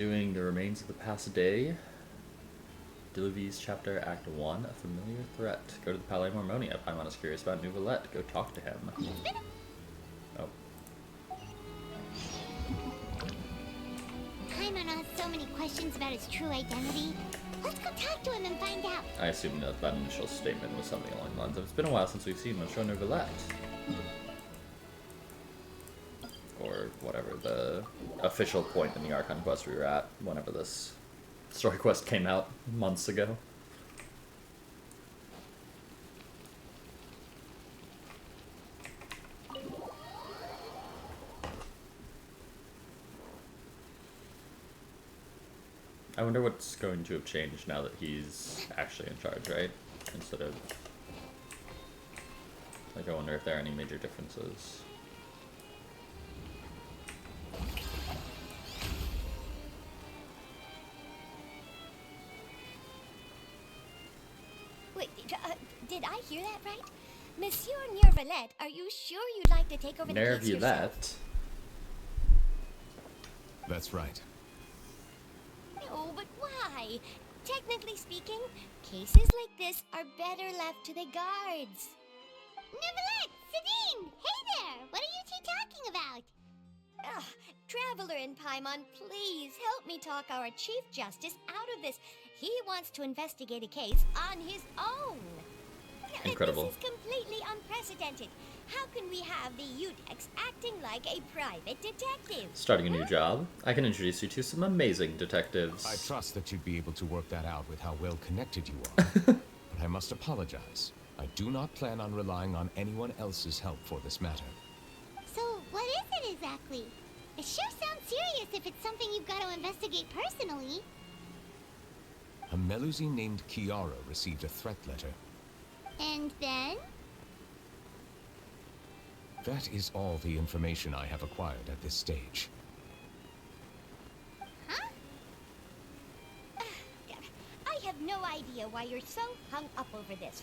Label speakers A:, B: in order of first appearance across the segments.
A: Doing the remains of the past day. Diluvies Chapter, Act 1, A Familiar Threat. Go to the Palais Mormonia. Paimon is curious about Neuvillette. Go talk to him. Oh.
B: Paimon has so many questions about his true identity. Let's go talk to him and find out.
A: I assume that initial statement was something along the lines of, it's been a while since we've seen him show Neuvillette. Or whatever the official point in the Archon quest we were at, whenever this story quest came out months ago. I wonder what's going to have changed now that he's actually in charge, right? Instead of... like, I wonder if there are any major differences.
B: Wait, did I hear that right? Monsieur Neuvillette, are you sure you'd like to take over the case yourself?
A: Neuvillette?
C: That's right.
B: No, but why? Technically speaking, cases like this are better left to the guards. Neuvillette! Sidine! Hey there! What are you two talking about? Ugh, Traveler and Paimon, please help me talk our Chief Justice out of this. He wants to investigate a case on his own.
A: Incredible.
B: This is completely unprecedented. How can we have the Udex acting like a private detective?
A: Starting a new job? I can introduce you to some amazing detectives.
C: I trust that you'd be able to work that out with how well connected you are. But I must apologize. I do not plan on relying on anyone else's help for this matter.
B: So, what is it exactly? It sure sounds serious if it's something you've got to investigate personally.
C: A Melusine named Kiara received a threat letter.
B: And then?
C: That is all the information I have acquired at this stage.
B: Huh? I have no idea why you're so hung up over this.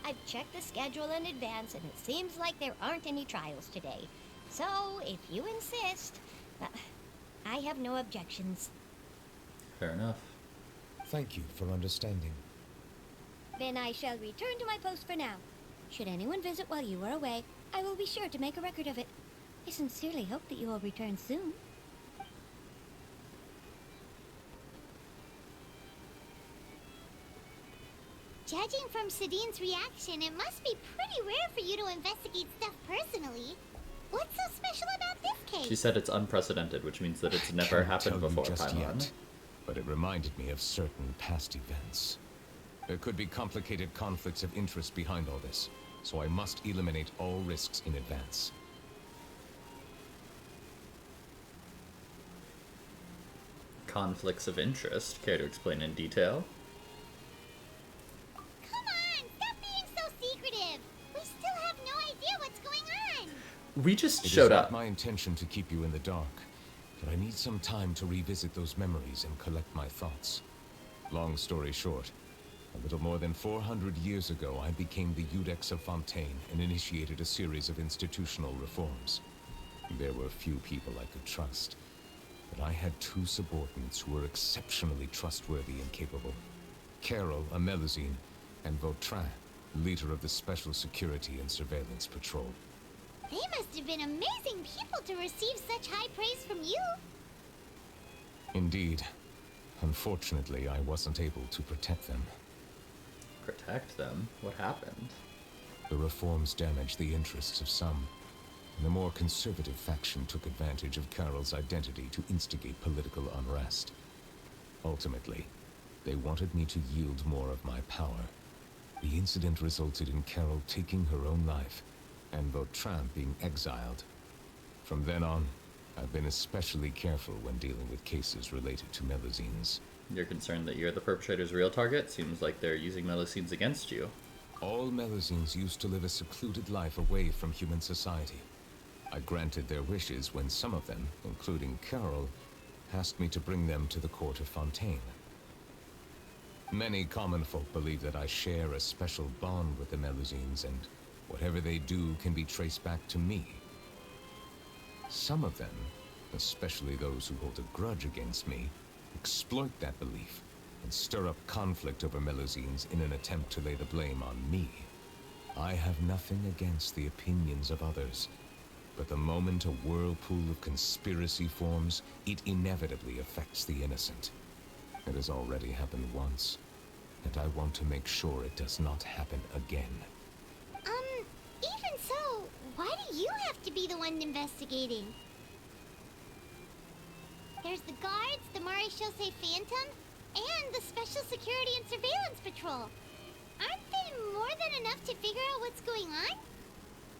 B: I've checked the schedule in advance, and it seems like there aren't any trials today. So, if you insist, I have no objections.
A: Fair enough.
C: Thank you for understanding.
B: Then I shall return to my post for now. Should anyone visit while you are away, I will be sure to make a record of it. I sincerely hope that you will return soon. Judging from Sidine's reaction, it must be pretty rare for you to investigate stuff personally. What's so special about this case?
A: She said it's unprecedented, which means that it's never happened before, Paimon.
C: Yet, but it reminded me of certain past events. There could be complicated conflicts of interest behind all this, so I must eliminate all risks in advance.
A: Conflicts of interest? Care to explain in detail?
B: Come on! Stop being so secretive! We still have no idea what's going on!
A: We just
C: It
A: showed
C: is not
A: up.
C: my intention to keep you in the dark, but I need some time to revisit those memories and collect my thoughts. Long story short, a little more than 400 years ago, I became the Udex of Fontaine and initiated a series of institutional reforms. There were few people I could trust, but I had two subordinates who were exceptionally trustworthy and capable. Carol, a Melusine, and Vautrin, leader of the Special Security and Surveillance Patrol.
B: They must have been amazing people to receive such high praise from you.
C: Indeed. Unfortunately, I wasn't able to protect them.
A: Protect them? What happened?
C: The reforms damaged the interests of some, and the more conservative faction took advantage of Carol's identity to instigate political unrest. Ultimately, they wanted me to yield more of my power. The incident resulted in Carol taking her own life, and Vautrin being exiled. From then on, I've been especially careful when dealing with cases related to Melusines.
A: You're concerned that you're the perpetrator's real target? Seems like they're using Melusines against you.
C: All Melusines used to live a secluded life away from human society. I granted their wishes when some of them, including Carol, asked me to bring them to the court of Fontaine. Many common folk believe that I share a special bond with the Melusines, and whatever they do can be traced back to me. Some of them especially those who hold a grudge against me, exploit that belief and stir up conflict over Melusines in an attempt to lay the blame on me. I have nothing against the opinions of others, but the moment a whirlpool of conspiracy forms, it inevitably affects the innocent. It has already happened once, and I want to make sure it does not happen again.
B: Even so, why do you have to be the one investigating? There's the guards, the Marechaussee Phantom, and the Special Security and Surveillance Patrol. Aren't they more than enough to figure out what's going on?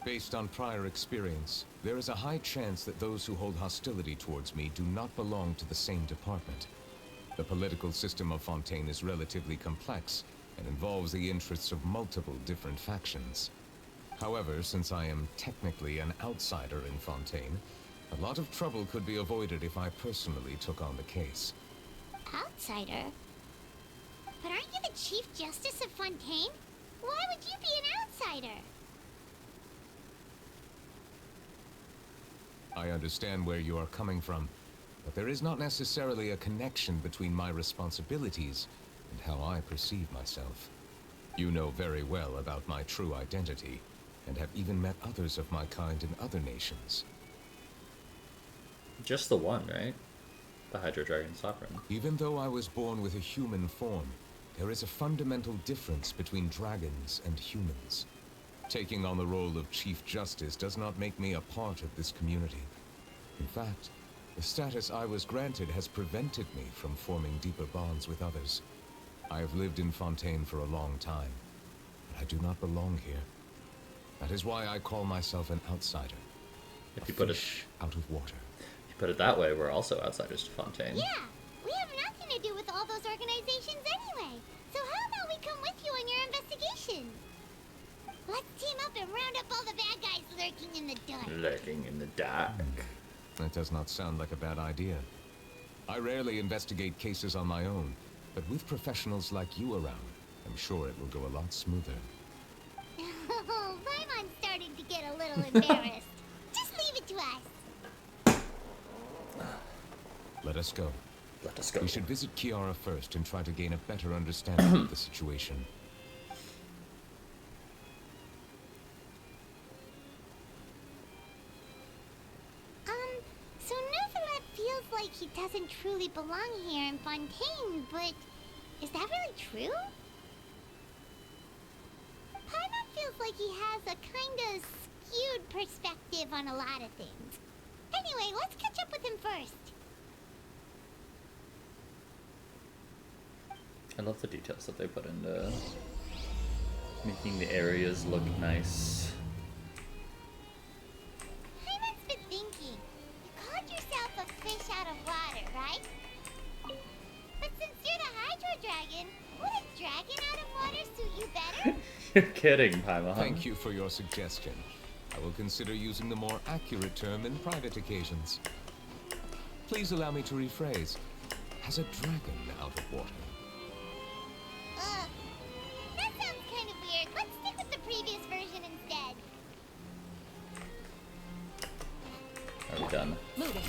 C: Based on prior experience, there is a high chance that those who hold hostility towards me do not belong to the same department. The political system of Fontaine is relatively complex and involves the interests of multiple different factions. However, since I am technically an outsider in Fontaine, a lot of trouble could be avoided if I personally took on the case.
B: Outsider? But aren't you the Chief Justice of Fontaine? Why would you be an outsider?
C: I understand where you are coming from, but there is not necessarily a connection between my responsibilities and how I perceive myself. You know very well about my true identity, and have even met others of my kind in other nations.
A: Just the one, right? The Hydro Dragon Sovereign.
C: Even though I was born with a human form, there is a fundamental difference between dragons and humans. Taking on the role of Chief Justice does not make me a part of this community. In fact, the status I was granted has prevented me from forming deeper bonds with others. I have lived in Fontaine for a long time, but I do not belong here. That is why I call myself an outsider.
A: If you put it
C: out of water.
A: If you put it that way, we're also outsiders to Fontaine.
B: Yeah, we have nothing to do with all those organizations anyway. So how about we come with you on your investigation? Let's team up and round up all the bad guys lurking in the dark.
A: Lurking in the dark.
C: That does not sound like a bad idea. I rarely investigate cases on my own, but with professionals like you around, I'm sure it will go a lot smoother.
B: Oh, Paimon's starting to get a little embarrassed. Just leave it to us.
C: Let us go.
A: Let us go.
C: We should visit Kiara first and try to gain a better understanding of the situation.
B: So Neuvillette feels like he doesn't truly belong here in Fontaine, but is that really true? Paimon feels like he has a kinda skewed perspective on a lot of things. Anyway, let's catch up with him first.
A: I love the details that they put into making the areas look nice.
B: Paimon's been thinking. You called yourself a fish out of water, right? But since you're the Hydro Dragon, would a dragon out of water suit you better?
A: You're kidding, Paimon.
C: Thank you for your suggestion. I will consider using the more accurate term in private occasions. Please allow me to rephrase. As a dragon out of water.
B: That sounds kind of weird. Let's stick with the previous version instead.
A: Are we done?
B: Moving.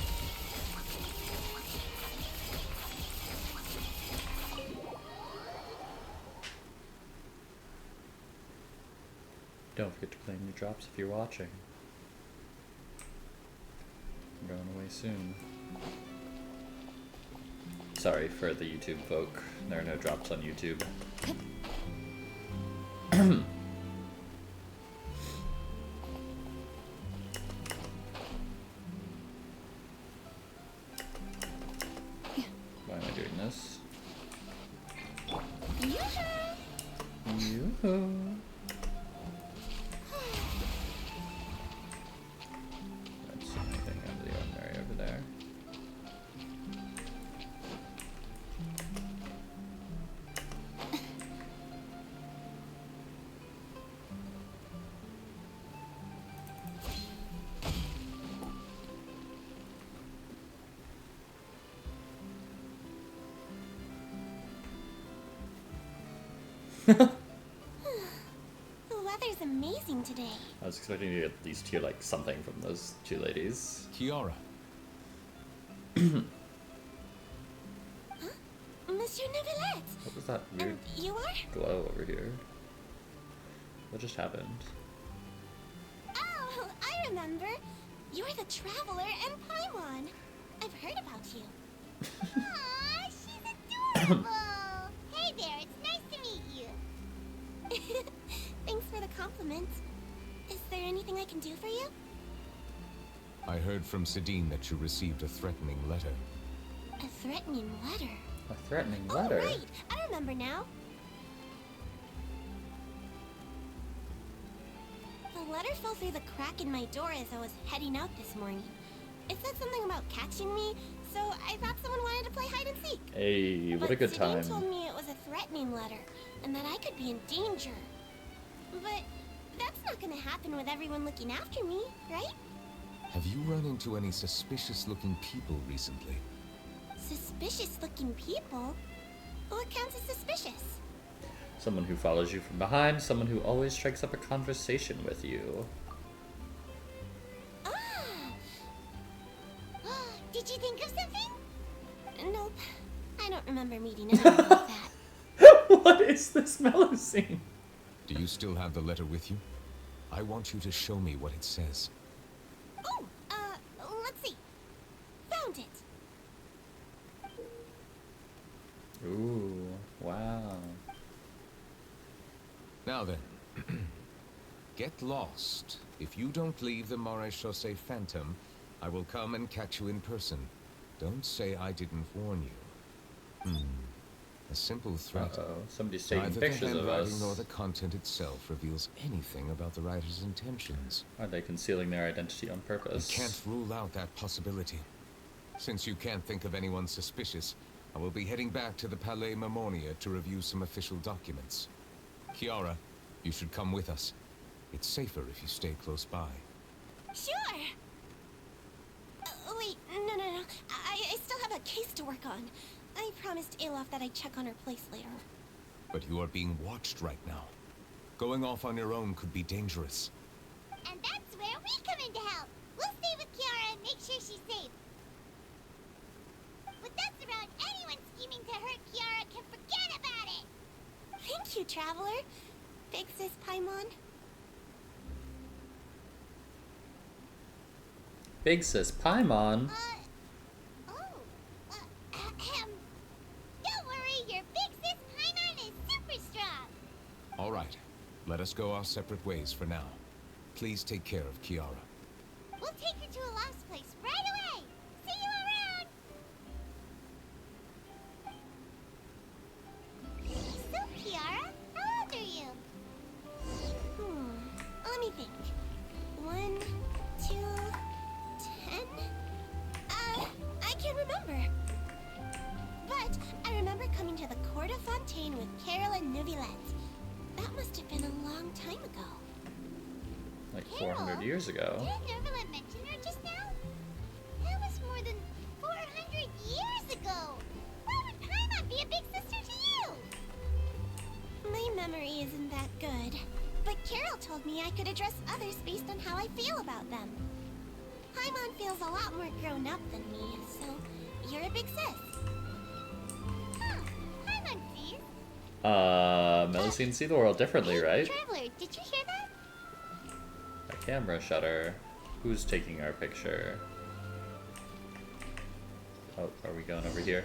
A: Don't forget to claim your drops if you're watching. I'm going away soon. Sorry for the YouTube folk. There are no drops on YouTube. Why am I doing this? Yoo-hoo! I don't see anything out of the ordinary over there.
B: The weather's amazing today.
A: I was expecting to at least hear like something from those two ladies.
C: Kiara,
B: Monsieur Neuvillette!
A: What was that weird
B: And you are?
A: glow over here? What just happened?
B: Oh, I remember. You're the Traveler and Paimon. I've heard about you. Aw, she's adorable. Hey there, it's nice to meet you. Thanks for the compliment. Is there anything I can do for you?
C: I heard from Sidine that you received a threatening letter.
B: A threatening letter?
A: A threatening letter?
B: Oh, right. I remember now. The letter fell through the crack in my door as I was heading out this morning. It said something about catching me, so I thought someone wanted to play hide and seek.
A: Hey, what a good time.
B: But Sidine told me it was a threatening letter, and that I could be in danger. But that's not gonna happen with everyone looking after me, right?
C: Have you run into any suspicious-looking people recently?
B: Suspicious-looking people? What counts as suspicious?
A: Someone who follows you from behind, someone who always strikes up a conversation with you.
B: Did you think of something? Nope. I don't remember meeting anyone like that.
A: What is this Melusine?
C: Do you still have the letter with you? I want you to show me what it says.
B: Oh, let's see. Found it.
A: Ooh, wow.
C: Now then, get lost. If you don't leave the Maréchaussée Phantom, I will come and catch you in person. Don't say I didn't warn you. A simple threat.
A: Uh-oh, somebody's taking
C: Neither
A: pictures
C: the
A: of
C: handwriting
A: us.
C: nor the content itself reveals anything about the writer's intentions.
A: Are they concealing their identity on
C: You
A: purpose?
C: can't rule out that possibility. Since you can't think of anyone suspicious, I will be heading back to the Palais Mermonia to review some official documents. Kiara, you should come with us. It's safer if you stay close by.
B: Sure. Wait, no. I still have a case to work on. I promised Alof that I'd check on her place later.
C: But you are being watched right now. Going off on your own could be dangerous.
B: And that's where we come in to help. We'll stay with Kiara and make sure she's safe. With us around, anyone scheming to hurt Kiara can forget about it. Thank you, Traveler. Big Sis Paimon.
A: Big Sis Paimon?
B: Don't worry, your Big Sis Paimon is super strong.
C: All right, let us go our separate ways for now. Please take care of Kiara.
B: We'll take her to a lost place right away. See you around. So, Kiara, how old are you? Let me think. 1, 2, 10? I can't remember. But I remember coming to the Court of Fontaine with Carol and Neuvillette. That must have been a long time ago.
A: Like 400 years ago.
B: Did Neuvillette mention her just now? That was more than 400 years ago. Why would Paimon be a big sister to you? My memory isn't that good. But Carol told me I could address others based on how I feel about them. Paimon feels a lot more grown up than me, so you're a big sis. Huh, Paimon sees.
A: Melusine see the world differently,
B: Hey,
A: right?
B: Traveler, did you hear that?
A: A camera shutter. Who's taking our picture? Oh, are we going over here?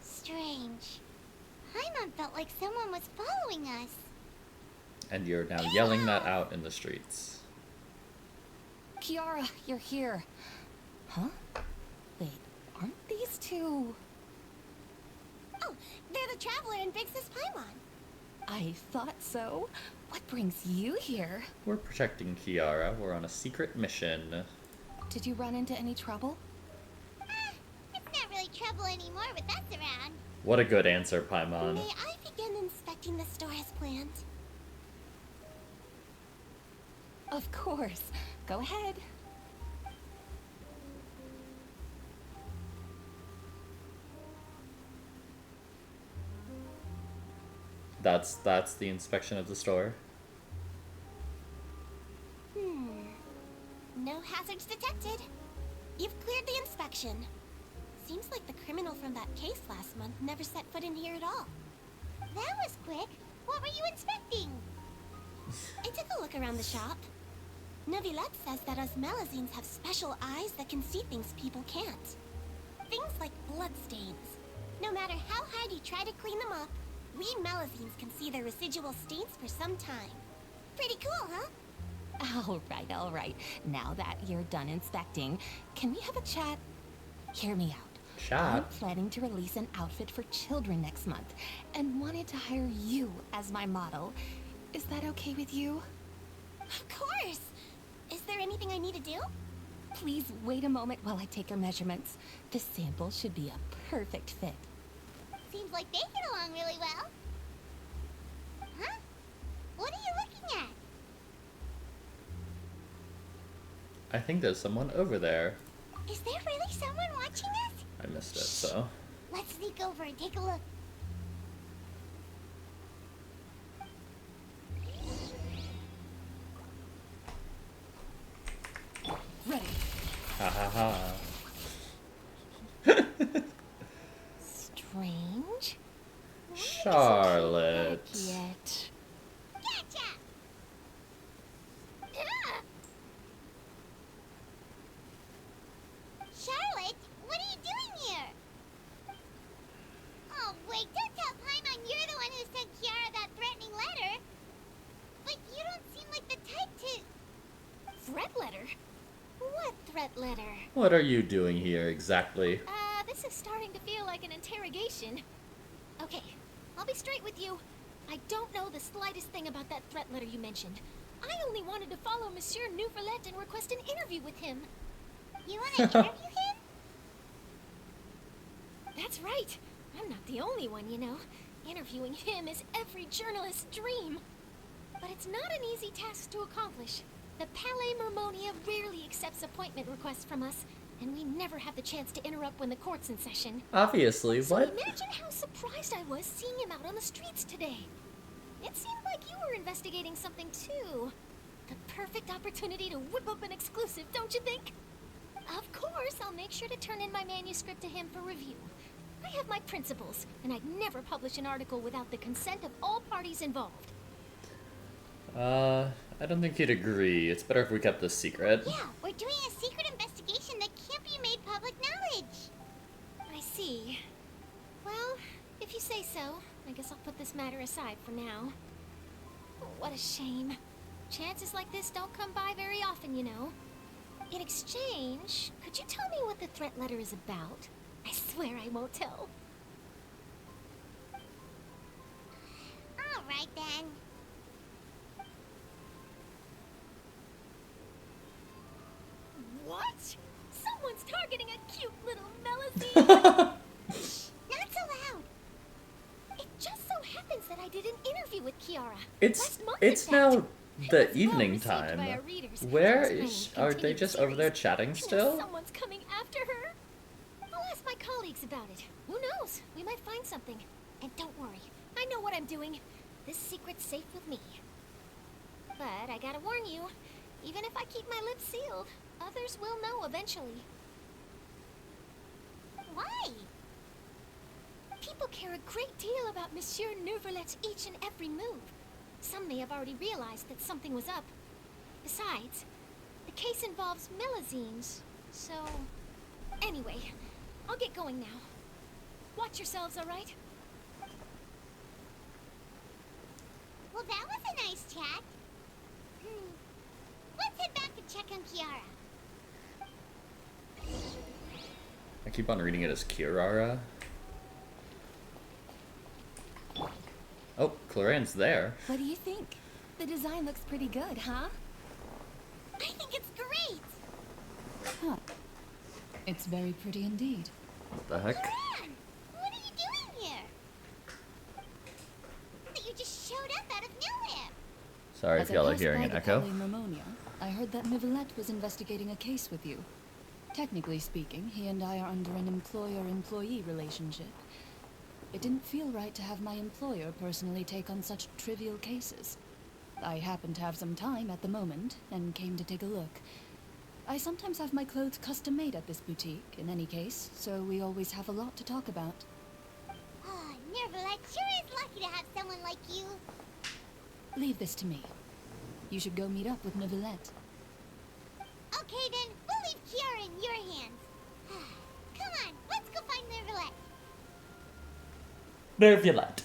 B: Strange. Paimon felt like someone was following us.
A: And you're now yelling that out in the streets.
D: Kiara, you're here. Huh? Wait, aren't these two...
B: Oh, they're the Traveler and Big Sis Paimon.
D: I thought so. What brings you here?
A: We're protecting Kiara. We're on a secret mission.
D: Did you run into any trouble?
B: It's not really trouble anymore with us around.
A: What a good answer, Paimon.
B: May I begin inspecting the store as planned?
D: Of course. Go ahead.
A: That's the inspection of the store.
B: No hazards detected. You've cleared the inspection. Seems like the criminal from that case last month never set foot in here at all. That was quick. What were you inspecting? I took a look around the shop. Neuvillette says that us Melazines have special eyes that can see things people can't. Things like bloodstains. No matter how hard you try to clean them up, we Melazines can see their residual stains for some time. Pretty cool, huh?
D: All right, all right. Now that you're done inspecting, can we have a chat? Hear me out. I'm
A: Chat?
D: planning to release an outfit for children next month and wanted to hire you as my model. Is that okay with you?
B: Of course! Is there anything I need to do?
D: Please wait a moment while I take your measurements. The sample should be a perfect fit.
B: Seems like they get along really well. Huh? What are you looking at?
A: I think there's someone over there.
B: Is there really someone watching us?
A: I missed it, so.
B: Let's sneak over and take a look.
D: Ready.
A: Ha ha ha.
D: Strange.
A: Charlotte.
D: Yet.
B: Gotcha! Ah! Charlotte, what are you doing here? Oh, wait, don't tell Paimon you're the one who sent Kiara that threatening letter. But you don't seem like the type to...
D: Threat letter?
B: What threat letter?
A: What are you doing here exactly?
B: This is starting to feel like an interrogation. Okay, I'll be straight with you. I don't know the slightest thing about that threat letter you mentioned. I only wanted to follow Monsieur Neuvillette and request an interview with him. You want to interview him? That's right. I'm not the only one, you know. Interviewing him is every journalist's dream. But it's not an easy task to accomplish. The Palais Mermonia rarely accepts appointment requests from us, and we never have the chance to interrupt when the court's in session.
A: Obviously,
B: So
A: what?
B: imagine how surprised I was seeing him out on the streets today. It seemed like you were investigating something too. The perfect opportunity to whip up an exclusive, don't you think? Of course, I'll make sure to turn in my manuscript to him for review. I have my principles, and I'd never publish an article without the consent of all parties involved.
A: I don't think he'd agree. It's better if we kept this secret.
B: Yeah, we're doing a secret investigation that can't be made public knowledge. I see. Well, if you say so, I guess I'll put this matter aside for now. What a shame. Chances like this don't come by very often, you know. In exchange, could you tell me what the threat letter is about? I swear I won't tell. All right, then. What? Someone's targeting a cute little Melazine? Not so loud. It just so happens that I did an interview with Kiara.
A: It's
B: last month, in fact.
A: now
B: It
A: the
B: was well
A: evening
B: received
A: time.
B: by our readers.
A: Where
B: I was
A: is?
B: planning
A: Are
B: to
A: they
B: continue
A: just
B: the
A: over there
B: series.
A: chatting
B: Unless
A: still?
B: someone's coming after her. I'll ask my colleagues about it. Who knows? We might find something. And don't worry, I know what I'm doing. This secret's safe with me. But I gotta warn you, even if I keep my lips sealed, others will know eventually. Why? People care a great deal about Monsieur Neuvillette's each and every move. Some may have already realized that something was up. Besides, the case involves Melazines, so... Anyway, I'll get going now. Watch yourselves, all right? Well, that was a nice chat. Let's head back and check on Kiara.
A: I keep on reading it as Kirara. Oh, Cloran's there.
D: What do you think? The design looks pretty good, huh?
B: I think it's great!
E: Huh. It's very pretty indeed.
A: What the heck?
B: Cloran! What are you doing here? That you just showed up out of nowhere.
A: Sorry
E: As
A: if
E: I
A: y'all are
E: passed
A: hearing
E: by
A: an
E: the
A: echo.
E: Palais Mermonia, I heard that Neuvillette was investigating a case with you. Technically speaking, he and I are under an employer-employee relationship. It didn't feel right to have my employer personally take on such trivial cases. I happened to have some time at the moment, and came to take a look. I sometimes have my clothes custom-made at this boutique, in any case, so we always have a lot to talk about.
B: Ah, Neuvillette sure is lucky to have someone like you.
E: Leave this to me. You should go meet up with Neuvillette.
B: Okay then, we'll leave Kiara in your hands. Come on, let's go find Neuvillette.
A: Neuvillette.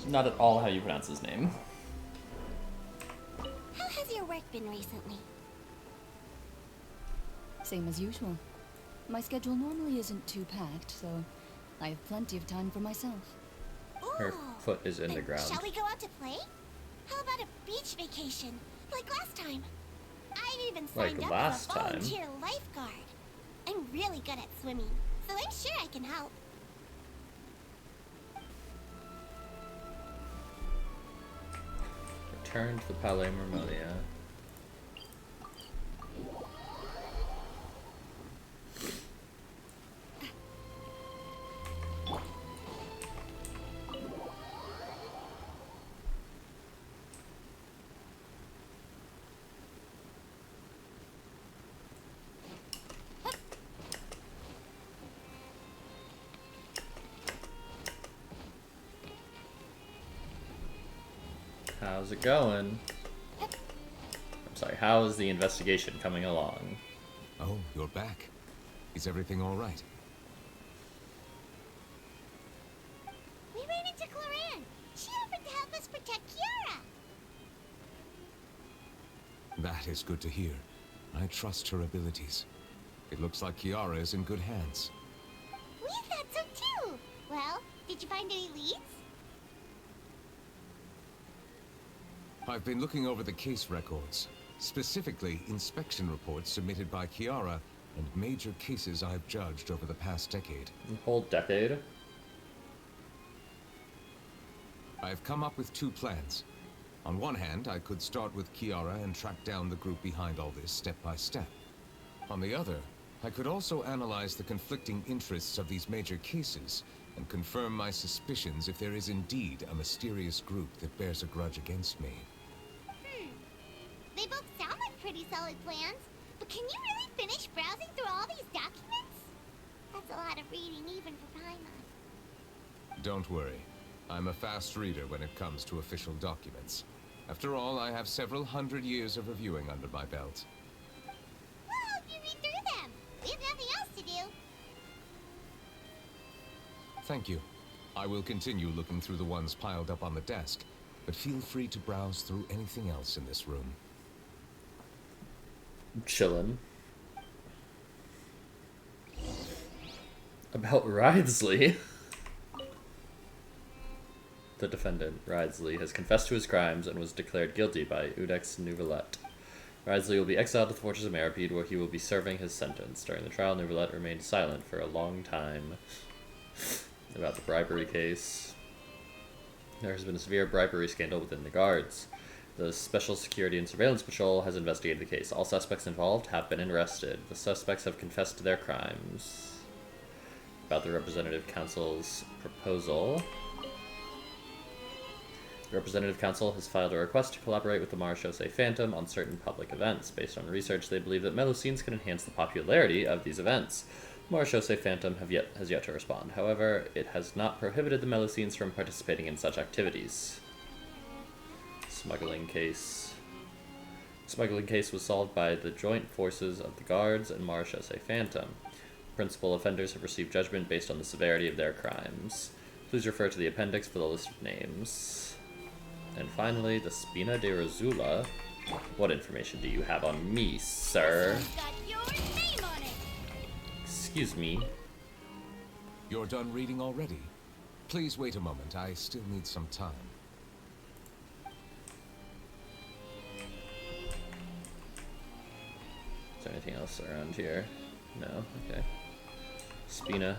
A: Not at all how you pronounce his name.
B: How has your work been recently?
E: Same as usual. My schedule normally isn't too packed, so I have plenty of time for myself.
A: Her
B: Ooh.
A: foot is in the
B: Then
A: ground.
B: Shall we go out to play? How about a beach vacation, like last time? I've even signed
A: Like
B: up
A: last
B: as a
A: time?
B: volunteer lifeguard. I'm really good at swimming, so I'm sure I can help.
A: Return to the Palais Mermonia. How's it going? I'm sorry, how is the investigation coming along?
C: Oh, you're back. Is everything all right?
B: We ran into Cloran. She offered to help us protect Kiara.
C: That is good to hear. I trust her abilities. It looks like Kiara is in good hands.
B: We thought so too. Well, did you find any leads?
C: I've been looking over the case records, specifically inspection reports submitted by Kiara and major cases I've judged over the past decade.
A: A whole decade?
C: I've come up with two plans. On one hand, I could start with Kiara and track down the group behind all this step by step. On the other, I could also analyze the conflicting interests of these major cases and confirm my suspicions if there is indeed a mysterious group that bears a grudge against me.
B: They both sound like pretty solid plans, but can you really finish browsing through all these documents? That's a lot of reading even for Paimon.
C: Don't worry. I'm a fast reader when it comes to official documents. After all, I have several hundred years of reviewing under my belt.
B: We'll help you read through them. We have nothing else to do.
C: Thank you. I will continue looking through the ones piled up on the desk, but feel free to browse through anything else in this room.
A: Chillin'. About Ridesley. The defendant, Ridesley, has confessed to his crimes and was declared guilty by Udex Neuvillette. Ridesley will be exiled to the Fortress of Maripede, where he will be serving his sentence. During the trial, Neuvillette remained silent for a long time. About the bribery case. There has been a severe bribery scandal within the guards. The Special Security and Surveillance Patrol has investigated the case. All suspects involved have been arrested. The suspects have confessed to their crimes. About the Representative Council's proposal. The Representative Council has filed a request to collaborate with the Marechaussee Phantom on certain public events. Based on research, they believe that Melusines can enhance the popularity of these events. The Marechaussee Phantom has yet to respond. However, it has not prohibited the Melusines from participating in such activities. Smuggling case. Smuggling case was solved by the joint forces of the Guards and Marechaussee Phantom. Principal offenders have received judgment based on the severity of their crimes. Please refer to the appendix for the list of names. And finally, the Spina de Rosula. What information do you have on me, sir?
B: Got your name on it.
A: Excuse me.
C: You're done reading already? Please wait a moment. I still need some time.
A: Is there anything else around here? No? Okay. Spina.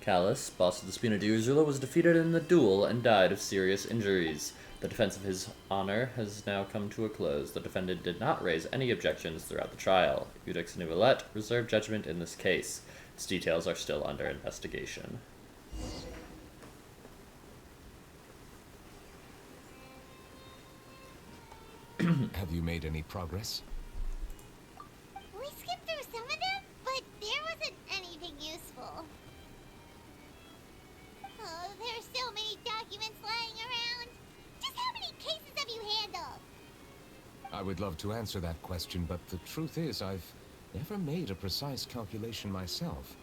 A: Callus, boss of the Spina de Ursula, was defeated in the duel and died of serious injuries. The defense of his honor has now come to a close. The defendant did not raise any objections throughout the trial. Udex Neuvillette reserved judgment in this case. Its details are still under investigation.
C: Have you made any progress?
B: We skipped through some of them, but there wasn't anything useful. Oh, there are so many documents lying around. Just how many cases have you handled?
C: I would love to answer that question, but the truth is I've never made a precise calculation myself.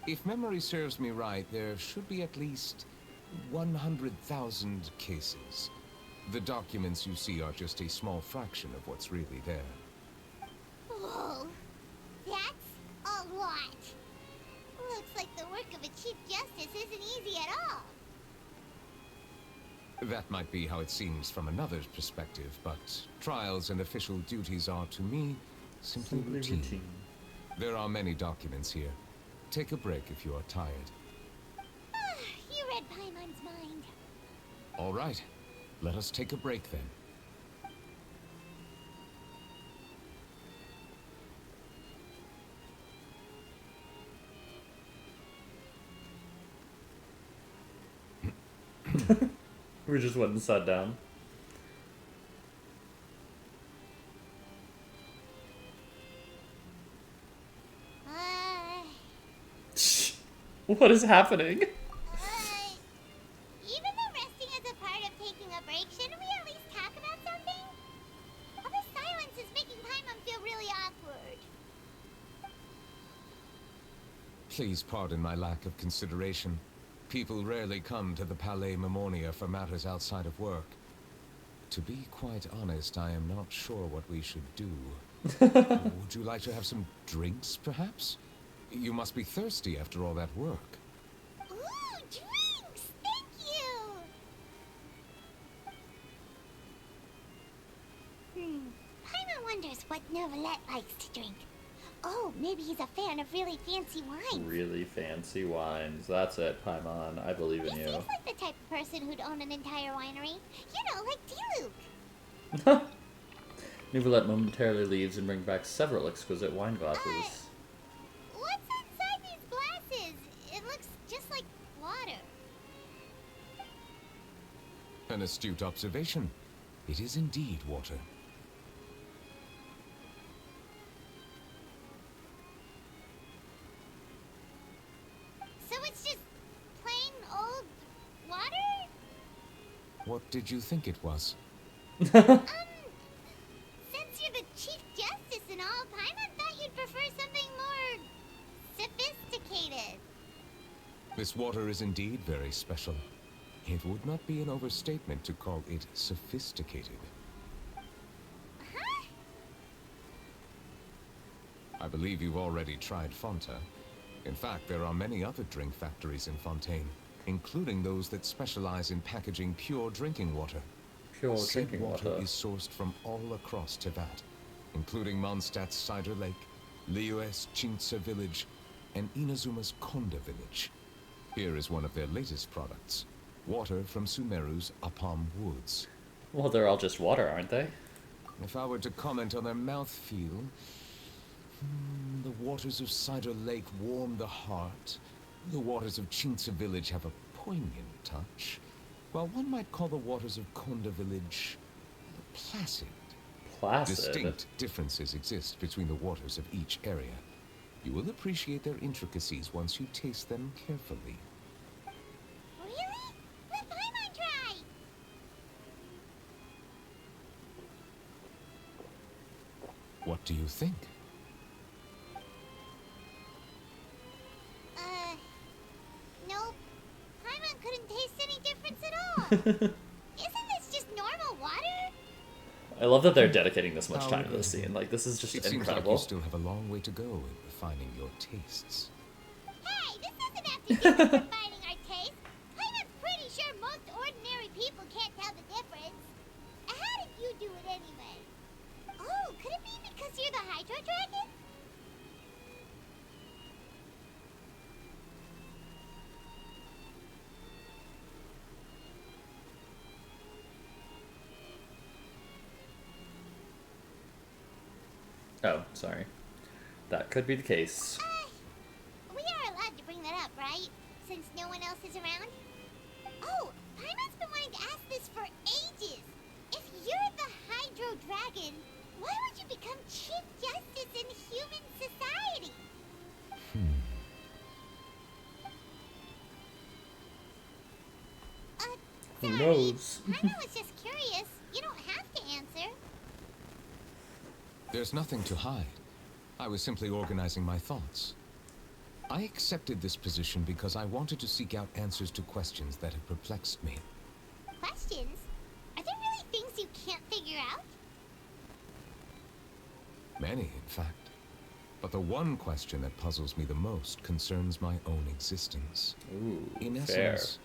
C: If memory serves me right, there should be at least 100,000 cases. The documents you see are just a small fraction of what's really there.
B: Whoa, that's a lot. Looks like the work of a Chief Justice isn't easy at all.
C: That might be how it seems from another's perspective, but trials and official duties are, to me, simply routine. There are many documents here. Take a break if you are tired.
B: You read Paimon's mind.
C: All right. Let us take a break then.
A: We just went and sat down. What is happening?
B: Even though resting is a part of taking a break, shouldn't we at least talk about something? All the silence is making Paimon feel really awkward.
C: Please pardon my lack of consideration. People rarely come to the Palais Memonia for matters outside of work. To be quite honest, I am not sure what we should do. Would you like to have some drinks, perhaps? You must be thirsty after all that work.
B: Ooh, drinks! Thank you! Paimon wonders what Neuvillette likes to drink. Oh, maybe he's a fan of really fancy wines.
A: Really fancy wines. That's it, Paimon. I believe in
B: He
A: you.
B: seems like the type of person who'd own an entire winery. You know, like Diluc.
A: Neuvillette momentarily leaves and brings back several exquisite wine glasses.
B: What's inside these glasses? It looks just like water.
C: An astute observation. It is indeed water.
B: So it's just plain old water?
C: What did you think it was?
B: Since you're the Chief Justice and all, Paimon thought you'd prefer something more sophisticated.
C: This water is indeed very special. It would not be an overstatement to call it sophisticated.
B: Huh?
C: I believe you've already tried Fonta. In fact, there are many other drink factories in Fontaine, including those that specialize in packaging pure drinking water.
A: Pure
C: Said
A: drinking water.
C: is sourced from all across Teyvat, including Mondstadt's Cider Lake, Liyue's Chintsa Village, and Inazuma's Konda Village. Here is one of their latest products. Water from Sumeru's Apam Woods.
A: Well, they're all just water, aren't they?
C: If I were to comment on their mouthfeel, the waters of Cider Lake warm the heart. The waters of Chintsa Village have a poignant touch, while one might call the waters of Konda Village placid.
A: Placid.
C: Distinct differences exist between the waters of each area. You will appreciate their intricacies once you taste them carefully.
B: Really? Let Paimon try!
C: What do you think?
B: Nope. Paimon couldn't taste any difference at all. Isn't this just normal water?
A: I love that they're dedicating this much time to this scene. Like, this is just
C: It seems like
A: incredible.
C: you still have a long way to go in refining your tastes.
B: Hey, this doesn't have to do with refining our taste. Paimon's pretty sure most ordinary people can't tell the difference. How did you do it anyway? Oh, could it be because you're the Hydro Dragon?
A: Oh, sorry. That could be the case.
B: We are allowed to bring that up, right? Since no one else is around? Oh, Paimon's been wanting to ask this for ages. If you're the Hydro Dragon,
A: Who
B: Sorry.
A: knows?
B: I was just curious. You don't have to answer.
C: There's nothing to hide. I was simply organizing my thoughts. I accepted this position because I wanted to seek out answers to questions that have perplexed me.
B: Questions? Are there really things you can't figure out?
C: Many, in fact. But the one question that puzzles me the most concerns my own existence.
A: Ooh,
C: In
A: fair.
C: essence,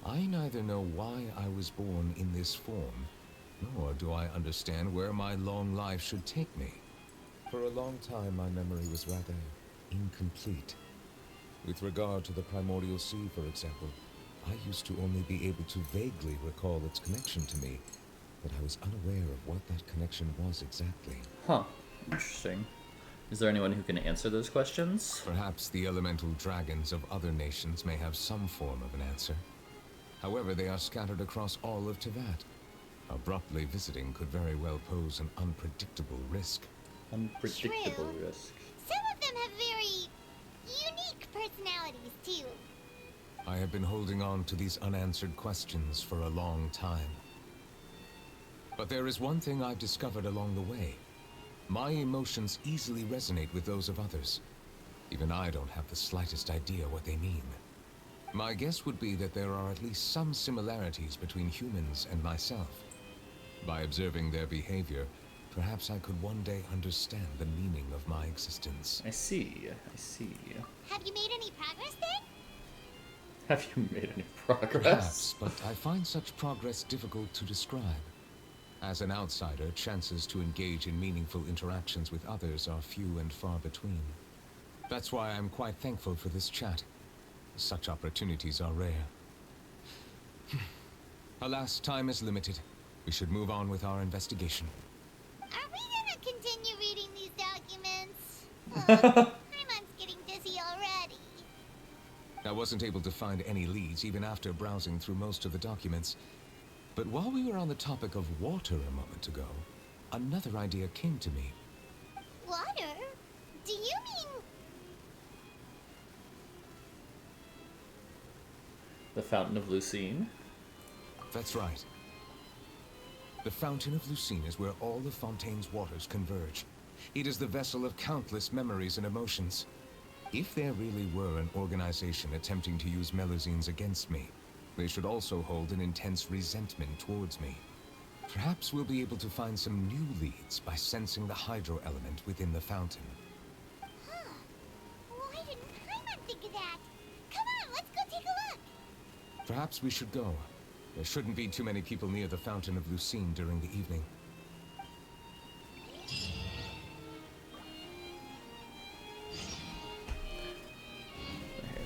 C: I neither know why I was born in this form, nor do I understand where my long life should take me. For a long time, my memory was rather incomplete. With regard to the primordial sea, for example, I used to only be able to vaguely recall its connection to me, but I was unaware of what that connection was exactly.
A: Huh. Interesting. Is there anyone who can answer those questions?
C: Perhaps the elemental dragons of other nations may have some form of an answer. However, they are scattered across all of Teyvat. Abruptly visiting could very well pose an unpredictable risk.
A: Unpredictable
B: True.
A: risk.
B: Some of them have very unique personalities, too.
C: I have been holding on to these unanswered questions for a long time. But there is one thing I've discovered along the way. My emotions easily resonate with those of others. Even I don't have the slightest idea what they mean. My guess would be that there are at least some similarities between humans and myself. By observing their behavior, perhaps I could one day understand the meaning of my existence.
A: I see. I see.
B: Have you made any progress then?
A: Have you made any progress?
C: Perhaps, but I find such progress difficult to describe. As an outsider, chances to engage in meaningful interactions with others are few and far between. That's why I'm quite thankful for this chat. Such opportunities are rare. Alas, time is limited. We should move on with our investigation.
B: Are we gonna continue reading these documents? Paimon's getting dizzy already.
C: I wasn't able to find any leads even after browsing through most of the documents. But while we were on the topic of water a moment ago, another idea came to me.
B: Water? Do you mean...
A: The Fountain of Lucine.
C: That's right. The Fountain of Lucine is where all of Fontaine's waters converge. It is the vessel of countless memories and emotions. If there really were an organization attempting to use Melusines against me, they should also hold an intense resentment towards me. Perhaps we'll be able to find some new leads by sensing the hydro element within the fountain.
B: Huh. Why didn't Paimon think of that? Come on, let's go take a look.
C: Perhaps we should go. There shouldn't be too many people near the Fountain of Lucine during the evening.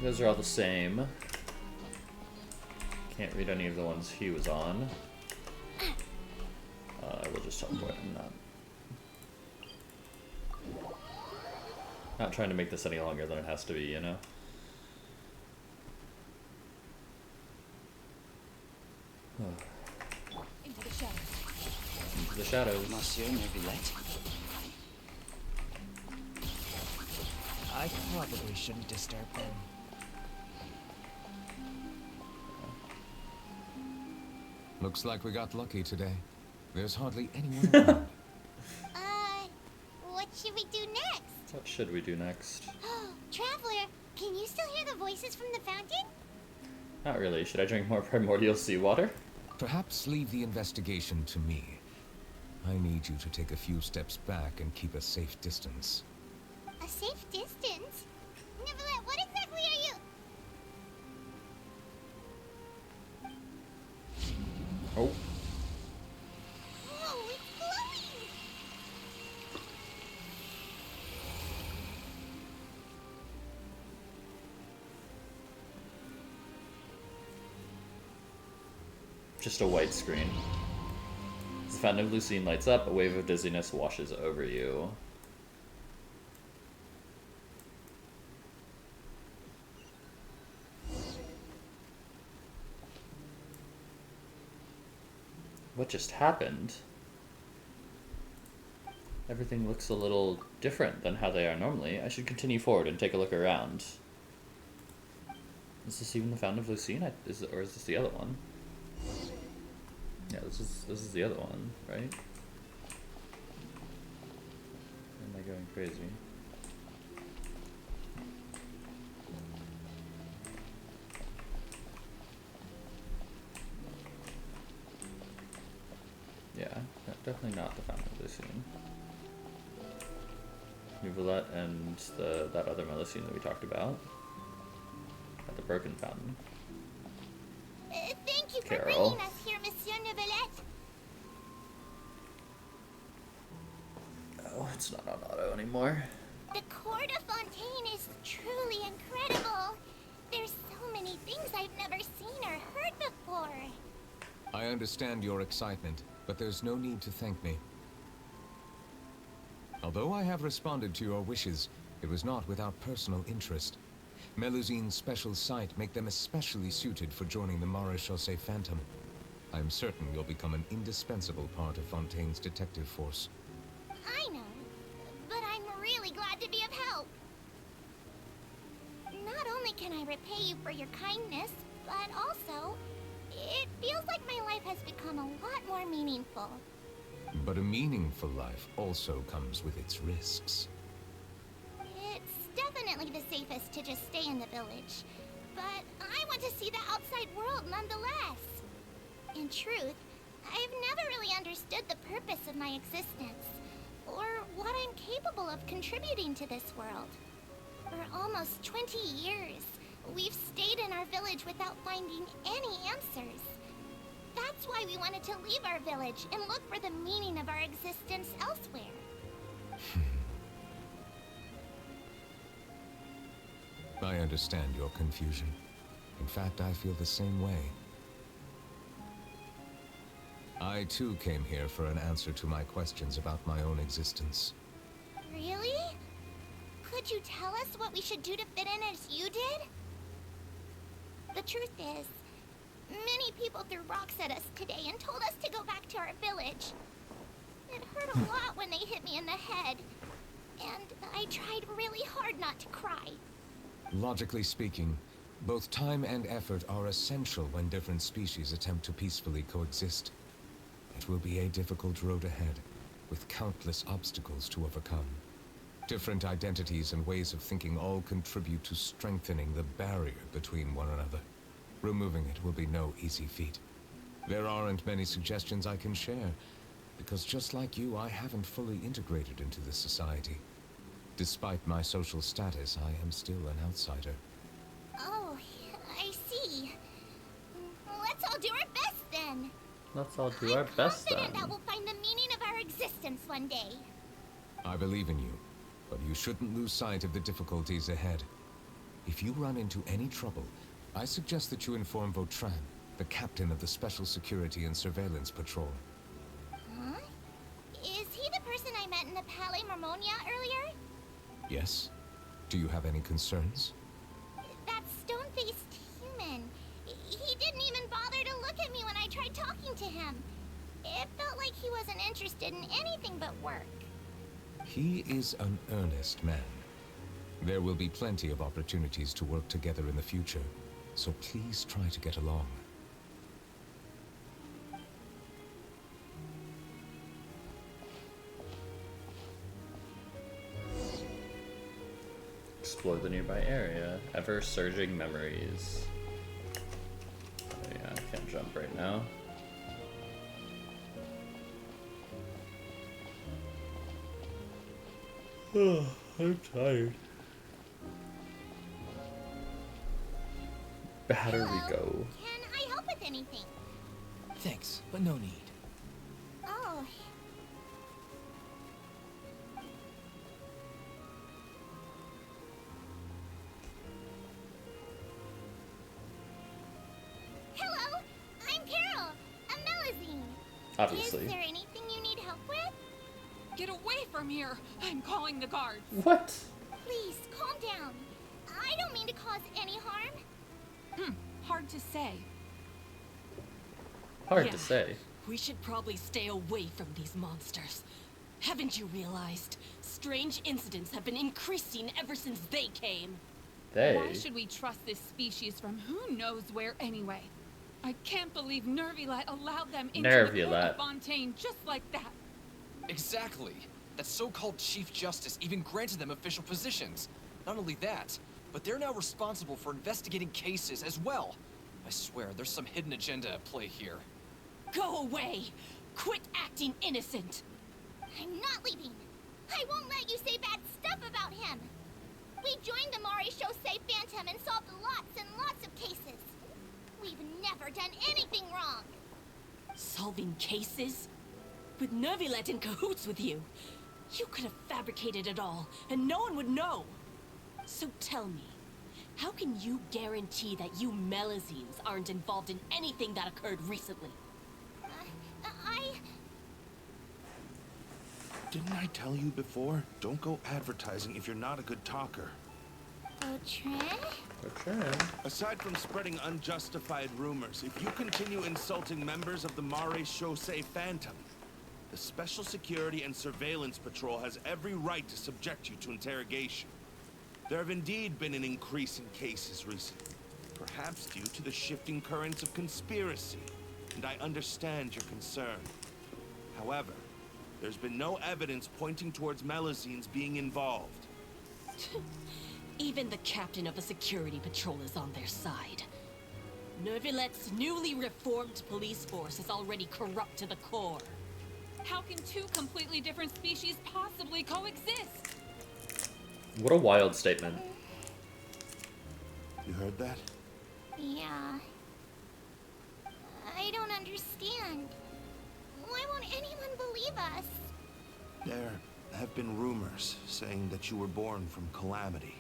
A: Those are all the same. Can't read any of the ones he was on. I will just teleport. I'm not trying to make this any longer than it has to be, you know?
E: Into the shadows.
A: Into the shadows.
F: Monsieur Neuvillette? I probably shouldn't disturb them.
C: Looks like we got lucky today. There's hardly anyone around.
B: What should we do next?
A: What should we do next?
B: Traveler, can you still hear the voices from the fountain?
A: Not really. Should I drink more primordial seawater?
C: Perhaps leave the investigation to me. I need you to take a few steps back and keep a safe distance.
B: A safe distance? Neuvillette, what exactly are you?
A: Oh.
B: Whoa, it's glowing!
A: Just a white screen. As the Fountain of Lucine lights up, a wave of dizziness washes over you. What just happened? Everything looks a little different than how they are normally. I should continue forward and take a look around. Is this even the Fountain of Lucine? Or is this the other one? Yeah, this is the other one, right? Am I going crazy? Yeah, definitely not the fountain of Lucine. Neuvillette and that other Melusine that we talked about at the broken fountain.
B: Thank you for
A: Carol.
B: bringing us here, Monsieur Neuvillette.
A: Oh, it's not on auto anymore.
B: The Court of Fontaine is truly incredible. There's so many things I've never seen or heard before.
C: I understand your excitement, but there's no need to thank me. Although I have responded to your wishes, it was not without personal interest. Melusine's special sight make them especially suited for joining the Maréchaussée Phantom. I am certain you'll become an indispensable part of Fontaine's detective force.
B: I know, but I'm really glad to be of help. Not only can I repay you for your kindness, but also, it feels like my life has become a lot more meaningful.
C: But a meaningful life also comes with its risks.
B: It's definitely the safest to just stay in the village, but I want to see the outside world nonetheless. In truth, I've never really understood the purpose of my existence, or what I'm capable of contributing to this world. For almost 20 years, we've stayed in our village without finding any answers. That's why we wanted to leave our village and look for the meaning of our existence elsewhere.
C: I understand your confusion. In fact, I feel the same way. I too came here for an answer to my questions about my own existence.
B: Really? Could you tell us what we should do to fit in as you did? The truth is, many people threw rocks at us today and told us to go back to our village. It hurt a lot when they hit me in the head, and I tried really hard not to cry.
C: Logically speaking, both time and effort are essential when different species attempt to peacefully coexist. It will be a difficult road ahead, with countless obstacles to overcome. Different identities and ways of thinking all contribute to strengthening the barrier between one another. Removing it will be no easy feat. There aren't many suggestions I can share, because just like you, I haven't fully integrated into this society. Despite my social status, I am still an outsider.
B: Oh, I see. Let's all do our best then.
A: Let's all do our best then.
B: I'm confident that we'll find the meaning of our existence one day.
C: I believe in you, but you shouldn't lose sight of the difficulties ahead. If you run into any trouble, I suggest that you inform Vautrin, the captain of the Special Security and Surveillance Patrol.
B: Huh? Is he the person I met in the Palais Marmonia earlier?
C: Yes? Do you have any concerns?
B: That stone-faced human. He didn't even bother to look at me when I tried talking to him. It felt like he wasn't interested in anything but work.
C: He is an earnest man. There will be plenty of opportunities to work together in the future, so please try to get along.
A: Explore the nearby area. Ever surging memories. Oh, yeah, I can't jump right now. Oh, I'm tired. Battery
B: Hello?
A: go.
B: Can I help with anything?
F: Thanks, but no need.
B: Oh. Hello, I'm Carol, a Melusine.
A: Obviously.
B: Is there anything you need help with?
D: Get away from here! I'm calling the guards.
A: What?
B: Please, calm down. I don't mean to cause any harm.
D: Hard to say.
A: Hard
D: Yeah.
A: to say.
D: We should probably stay away from these monsters. Haven't you realized? Strange incidents have been increasing ever since they came.
A: They.
G: Why should we trust this species from who knows where anyway?
E: I can't believe Neuvillette allowed them into
A: Neuvillette.
E: the Fontaine just like that.
F: Exactly. That so-called Chief Justice even granted them official positions. Not only that, but they're now responsible for investigating cases as well. I swear, there's some hidden agenda at play here.
D: Go away! Quit acting innocent!
B: I'm not leaving. I won't let you say bad stuff about him. We joined the Maréchaussée Phantom and solved lots and lots of cases. We've never done anything wrong.
D: Solving cases? With Neuvillette in cahoots with you. You could have fabricated it all, and no one would know. So tell me, how can you guarantee that you Melazines aren't involved in anything that occurred recently?
G: Didn't I tell you before? Don't go advertising if you're not a good talker.
B: Bertrand?
G: Aside from spreading unjustified rumors, if you continue insulting members of the Maréchaussée Phantom, the Special Security and Surveillance Patrol has every right to subject you to interrogation. There have indeed been an increase in cases recently, perhaps due to the shifting currents of conspiracy, and I understand your concern. However, there's been no evidence pointing towards Melazines being involved.
D: Even the captain of a security patrol is on their side. Neuvillette's newly reformed police force is already corrupt to the core.
E: How can two completely different species possibly coexist?
A: What a wild statement.
G: You heard that?
B: Yeah. I don't understand. Why won't anyone believe us?
G: There have been rumors saying that you were born from calamity,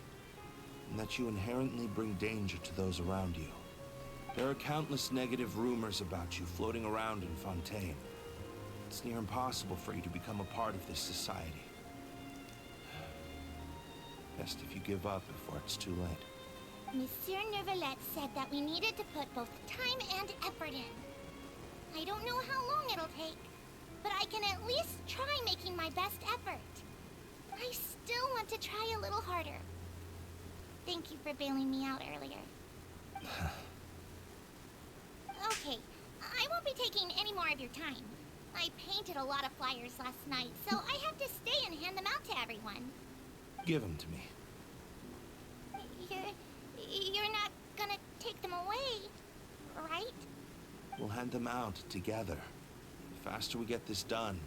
G: and that you inherently bring danger to those around you. There are countless negative rumors about you floating around in Fontaine. It's near impossible for you to become a part of this society. Best if you give up before it's too late.
B: Monsieur Neuvillette said that we needed to put both time and effort in. I don't know how long it'll take, but I can at least try making my best effort. I still want to try a little harder. Thank you for bailing me out earlier. Okay, I won't be taking any more of your time. I painted a lot of flyers last night, so I have to stay and hand them out to everyone.
G: Give them to me.
B: You're not gonna take them away, right?
G: We'll hand them out together. The faster we get this done,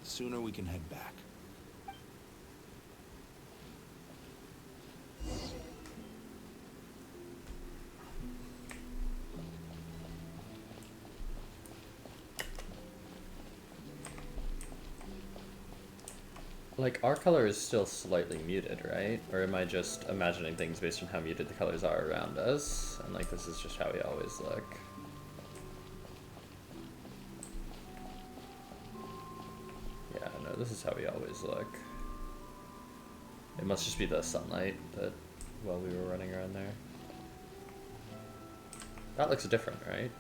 G: the sooner we can head back.
A: Like, our color is still slightly muted, right? Or am I just imagining things based on how muted the colors are around us? And like, this is just how we always look. Yeah, no, this is how we always look. It must just be the sunlight that, while we were running around there. That looks different, right?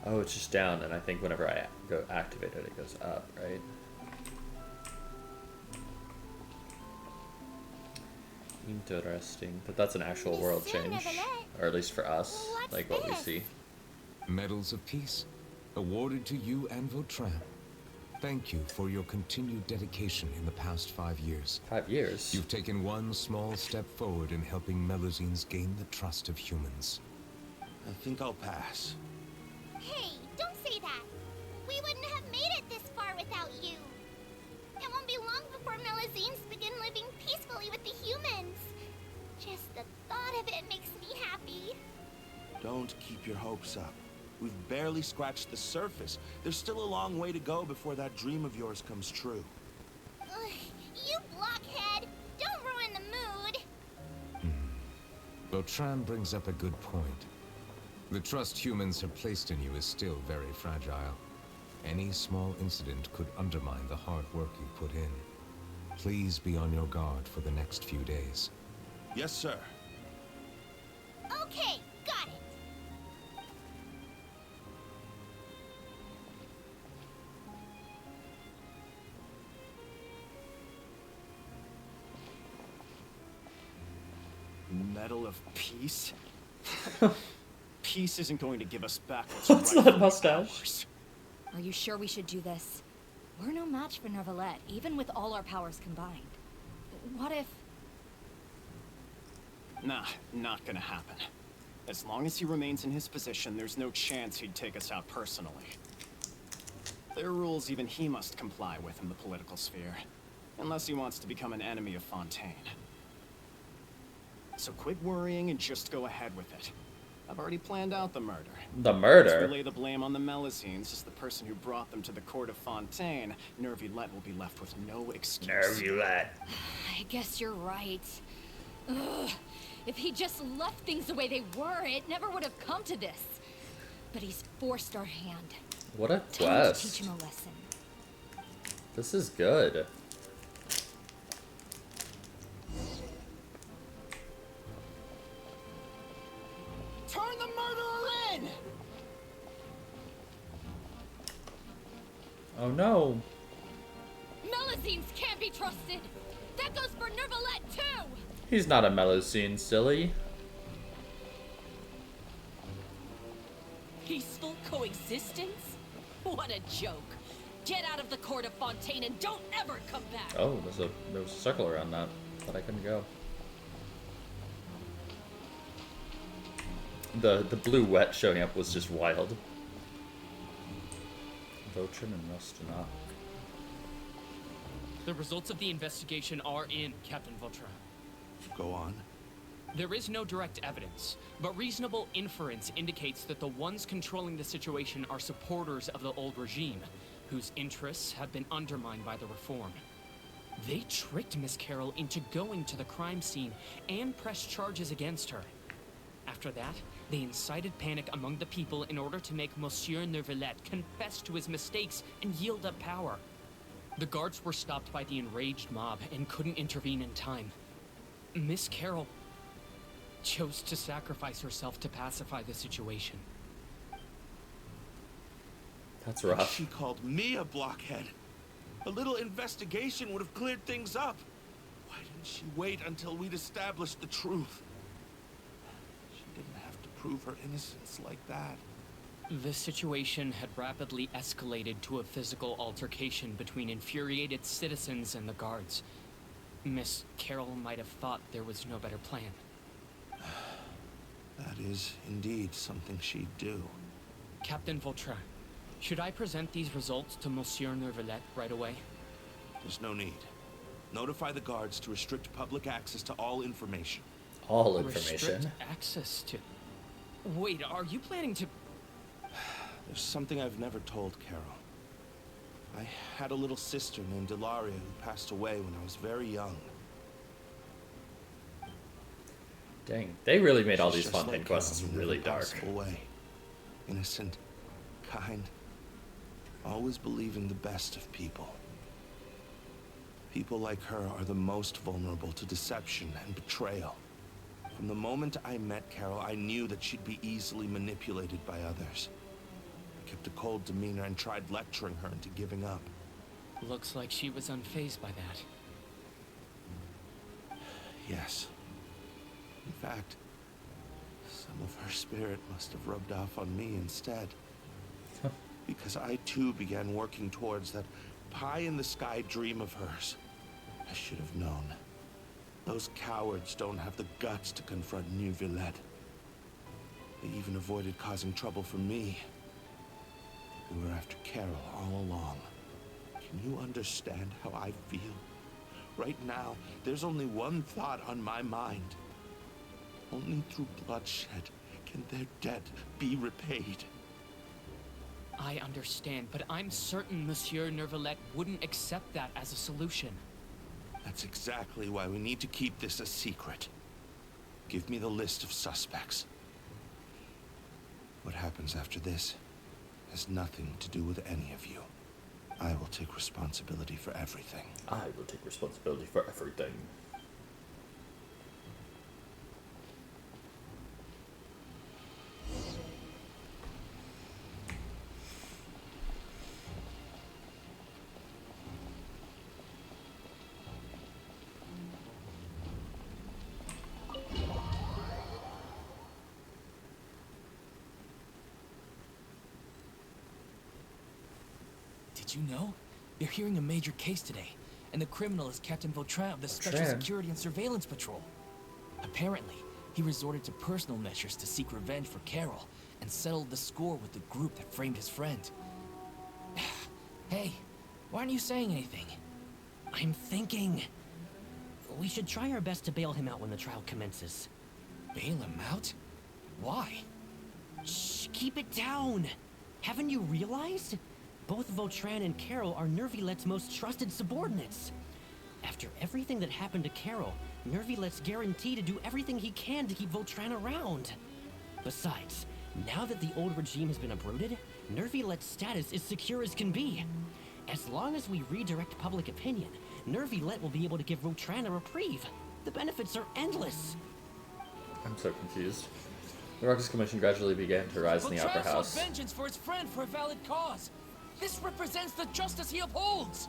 A: Oh, it's just down, and I think whenever I go activate it, it goes up, right? Interesting. But that's an actual world change. Or at least for us, like what we see.
C: Medals of Peace, awarded to you and Vautrin. Thank you for your continued dedication in the past 5 years.
A: 5 years?
C: You've taken one small step forward in helping Melazines gain the trust of humans.
G: I think I'll pass.
B: Hey, don't say that. We wouldn't have made it this far without you. It won't be long before Melazines begin living peacefully with the humans. Just the thought of it makes me happy.
G: Don't keep your hopes up. We've barely scratched the surface. There's still a long way to go before that dream of yours comes true.
B: Ugh, you blockhead! Don't ruin the mood!
C: Vautrin brings up a good point. The trust humans have placed in you is still very fragile. Any small incident could undermine the hard work you put in. Please be on your guard for the next few days.
G: Yes, sir.
B: Okay, got it.
G: Medal of Peace?
H: peace isn't going to give us back what's
A: What's that
H: rightfully
A: mustache?
H: ours.
I: Are you sure we should do this? We're no match for Neuvillette, even with all our powers combined. What if...
H: Nah, not gonna happen. As long as he remains in his position, there's no chance he'd take us out personally. There are rules even he must comply with in the political sphere. Unless he wants to become an enemy of Fontaine. So quit worrying and just go ahead with it. I've already planned out the murder.
A: The
H: Let's
A: murder?
H: relay the blame on the Melusines as the person who brought them to the court of Fontaine. Neuvillette will be left with no excuse.
A: Neuvillette.
I: I guess you're right. Ugh. If he just left things the way they were, it never would have come to this. But he's forced our hand.
A: What a
I: Time to teach
A: quest.
I: him a lesson.
A: This is good.
H: Turn the murderer in!
A: Oh no.
I: Melusines can't be trusted! That goes for Neuvillette too!
A: He's not a Melusine, silly.
D: Peaceful coexistence? What a joke. Get out of the court of Fontaine and don't ever come back.
A: Oh, there was a circle around that, but I couldn't go. The blue wet showing up was just wild. Vautrin and Rastignac.
J: The results of the investigation are in, Captain Vautrin.
G: Go on.
J: There is no direct evidence, but reasonable inference indicates that the ones controlling the situation are supporters of the old regime, whose interests have been undermined by the reform. They tricked Miss Carroll into going to the crime scene and pressed charges against her. After that, they incited panic among the people in order to make Monsieur Neuvillette confess to his mistakes and yield up power. The guards were stopped by the enraged mob and couldn't intervene in time. Miss Carroll chose to sacrifice herself to pacify the situation.
A: That's rough.
G: She called me a blockhead. A little investigation would have cleared things up. Why didn't she wait until we'd established the truth? She didn't have to prove her innocence like that.
J: The situation had rapidly escalated to a physical altercation between infuriated citizens and the guards. Miss Carroll might have thought there was no better plan.
G: That is indeed something she'd do.
J: Captain Vautrin, should I present these results to Monsieur Neuvillette right away?
G: There's no need. Notify the guards to restrict public access to all information.
A: All information.
J: Restrict access to... Wait, are you planning to...
G: There's something I've never told Carol. I had a little sister named Ilaria who passed away when I was very young.
A: Dang, they really made all
G: She's
A: these
G: just
A: Fontaine
G: like
A: quests
G: Carol in
A: really
G: every
A: dark.
G: possible way. Innocent, kind, always believing the best of people. People like her are the most vulnerable to deception and betrayal. From the moment I met Carol, I knew that she'd be easily manipulated by others. I kept a cold demeanor and tried lecturing her into giving up.
J: Looks like she was unfazed by that.
G: Yes. In fact, some of her spirit must have rubbed off on me instead. Because I too began working towards that pie-in-the-sky dream of hers. I should have known. Those cowards don't have the guts to confront Neuvillette. They even avoided causing trouble for me. They were after Carol all along. Can you understand how I feel? Right now, there's only one thought on my mind. Only through bloodshed can their debt be repaid.
J: I understand, but I'm certain Monsieur Neuvillette wouldn't accept that as a solution.
G: That's exactly why we need to keep this a secret. Give me the list of suspects. What happens after this has nothing to do with any of you. I will take responsibility for everything.
A: I will take responsibility for everything.
K: Did you know? They're hearing a major case today, and the criminal is Captain Vautrin of the Special
A: Vautrin?
K: Security and Surveillance Patrol. Apparently, he resorted to personal measures to seek revenge for Carol, and settled the score with the group that framed his friend. Hey, why aren't you saying anything?
J: I'm thinking... we should try our best to bail him out when the trial commences.
K: Bail him out? Why?
J: Shh, keep it down! Haven't you realized? Both Vautrin and Carol are Neuvillette's most trusted subordinates. After everything that happened to Carol, Neuvillette's guaranteed to do everything he can to keep Vautrin around. Besides, now that the old regime has been uprooted, Neuvillette's status is secure as can be. As long as we redirect public opinion, Neuvillette will be able to give Vautrin a reprieve. The benefits are endless.
A: I'm so confused. The Ruckus Commission gradually began to rise in the Opera
K: Vautrin sought
A: House.
K: vengeance for his friend for a valid cause. This represents the justice he upholds.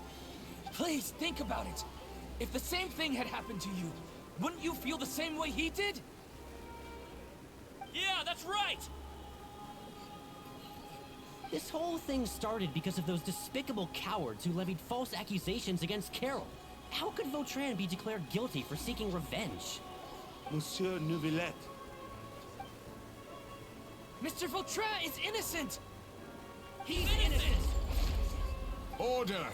K: Please think about it. If the same thing had happened to you, wouldn't you feel the same way he did? Yeah, that's right!
J: This whole thing started because of those despicable cowards who levied false accusations against Carol. How could Vautrin be declared guilty for seeking revenge?
G: Monsieur Neuvillette.
K: Mr. Vautrin is innocent! He's innocent!
C: Order!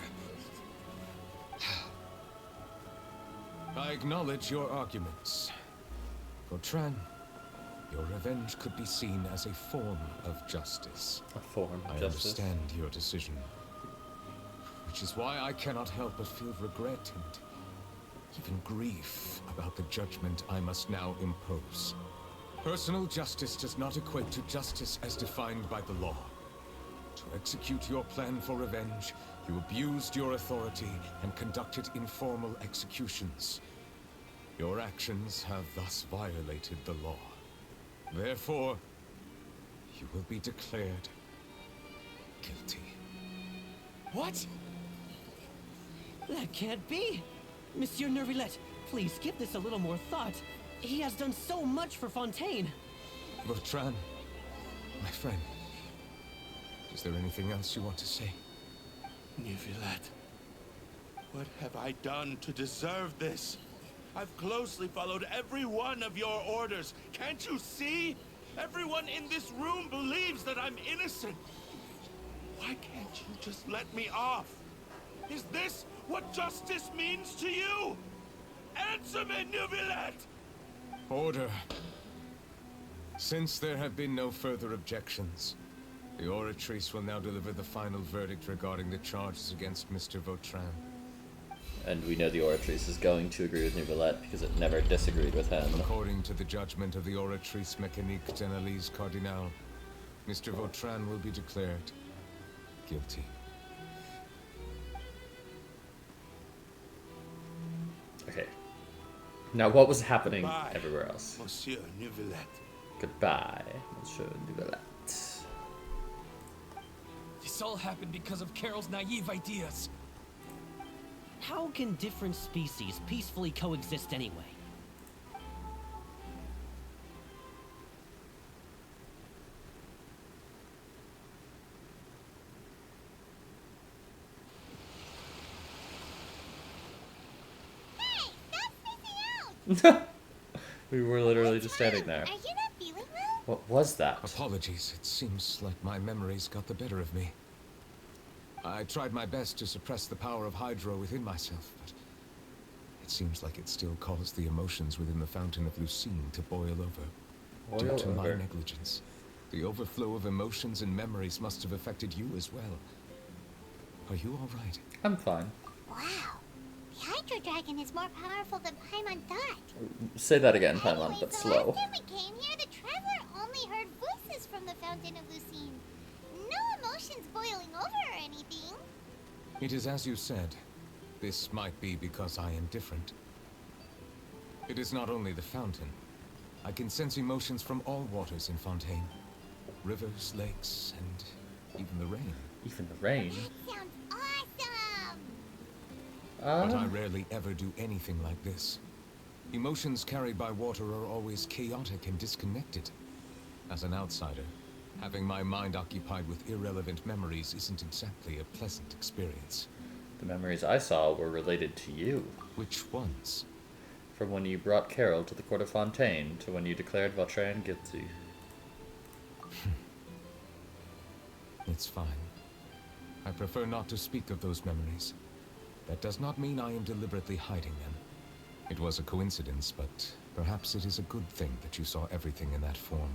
C: I acknowledge your arguments. Vautrin, your revenge could be seen as a form of justice.
A: A form of
C: I
A: justice.
C: understand your decision, which is why I cannot help but feel regret and even grief about the judgment I must now impose. Personal justice does not equate to justice as defined by the law. To execute your plan for revenge, you abused your authority and conducted informal executions. Your actions have thus violated the law. Therefore, you will be declared guilty.
K: What?
J: That can't be! Monsieur Neuvillette, please give this a little more thought. He has done so much for Fontaine.
C: Vautrin, my friend, is there anything else you want to say?
G: Neuvillette, what have I done to deserve this? I've closely followed every one of your orders. Can't you see? Everyone in this room believes that I'm innocent. Why can't you just let me off? Is this what justice means to you? Answer me, Neuvillette!
C: Order. Since there have been no further objections, the Oratrice will now deliver the final verdict regarding the charges against Mr. Vautrin.
A: And we know the Oratrice is going to agree with Neuvillette because it never disagreed with him.
C: According to the judgment of the Oratrice Mécanique d'Analyse Cardinal, Mr. Vautrin will be declared guilty.
A: Okay. Now what was happening
G: Goodbye,
A: everywhere else?
G: Monsieur Neuvillette.
A: Goodbye, Monsieur Neuvillette.
K: This all happened because of Carol's naive ideas.
J: How can different species peacefully coexist anyway?
B: Hey, stop spacing out!
A: We were literally just standing there.
B: Are you not feeling well?
A: What was that?
C: Apologies, it seems like my memories got the better of me. I tried my best to suppress the power of Hydro within myself, but it seems like it still caused the emotions within the Fountain of Lucine to boil over. Due to my negligence, the overflow of emotions and memories must have affected you as well. Are you all right?
A: I'm fine.
B: Wow. The Hydro Dragon is more powerful than Paimon thought.
A: Say that again, Paimon,
B: Anyways,
A: but
B: the
A: slow.
B: last time we came here, the Traveler only heard voices from the Fountain of Lucine. No emotions boiling over or anything.
C: It is as you said. This might be because I am different. It is not only the fountain. I can sense emotions from all waters in Fontaine. Rivers, lakes, and even the rain.
A: Even the rain?
B: That sounds awesome!
C: But I rarely ever do anything like this. Emotions carried by water are always chaotic and disconnected. As an outsider, Having my mind occupied with irrelevant memories isn't exactly a pleasant experience.
A: The memories I saw were related to you.
C: Which ones?
A: From when you brought Carol to the court of Fontaine, to when you declared Vautrin guilty.
C: It's fine. I prefer not to speak of those memories. That does not mean I am deliberately hiding them. It was a coincidence, but perhaps it is a good thing that you saw everything in that form.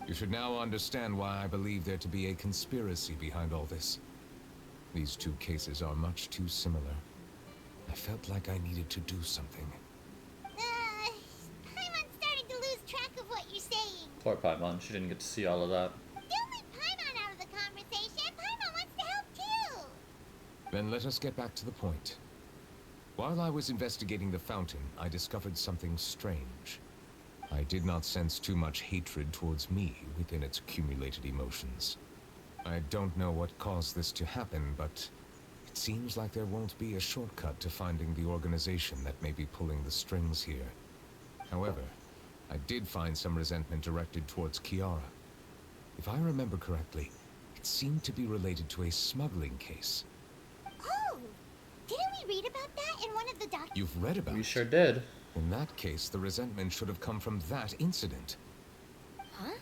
C: You should now understand why I believe there to be a conspiracy behind all this. These two cases are much too similar. I felt like I needed to do something.
B: Paimon's starting to lose track of what you're saying.
A: Poor Paimon, she didn't get to see all of that.
B: Don't leave Paimon out of the conversation. Paimon wants to help too.
C: Then let us get back to the point. While I was investigating the fountain, I discovered something strange. I did not sense too much hatred towards me within its accumulated emotions. I don't know what caused this to happen, but it seems like there won't be a shortcut to finding the organization that may be pulling the strings here. However, I did find some resentment directed towards Kiara. If I remember correctly, it seemed to be related to a smuggling case.
B: Oh, didn't we read about that in one of the documents?
C: You've read about it?
A: We sure did.
C: In that case, the resentment should have come from that incident.
I: Huh?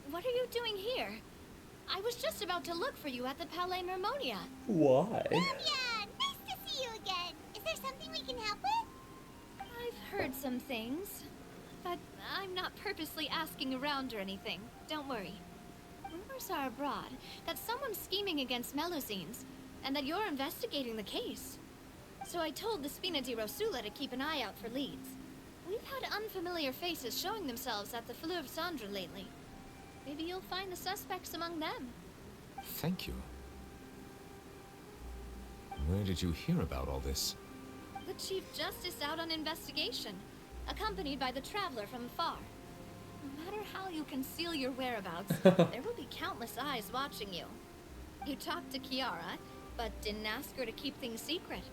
I: What are you doing here? I was just about to look for you at the Palais Mermonia.
A: Why?
B: Yeah, nice to see you again. Is there something we can help with?
I: I've heard some things, but I'm not purposely asking around or anything. Don't worry. Rumors are abroad that someone's scheming against Melusines, and that you're investigating the case. So I told the Spina di Rosula to keep an eye out for leads. We've had unfamiliar faces showing themselves at the Fleuve Cendre lately. Maybe you'll find the suspects among them.
C: Thank you. Where did you hear about all this?
I: The Chief Justice out on investigation, accompanied by the Traveler from afar. No matter how you conceal your whereabouts, there will be countless eyes watching you. You talked to Kiara, but didn't ask her to keep things secret.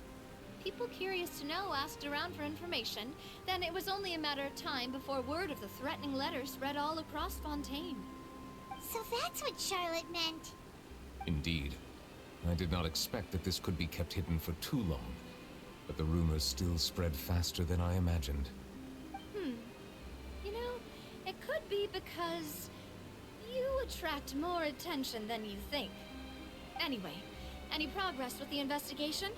I: People curious to know asked around for information, then it was only a matter of time before word of the threatening letter spread all across Fontaine.
B: So that's what Charlotte meant.
C: Indeed. I did not expect that this could be kept hidden for too long, but the rumors still spread faster than I imagined.
I: You know, it could be because you attract more attention than you think. Anyway, any progress with the investigation?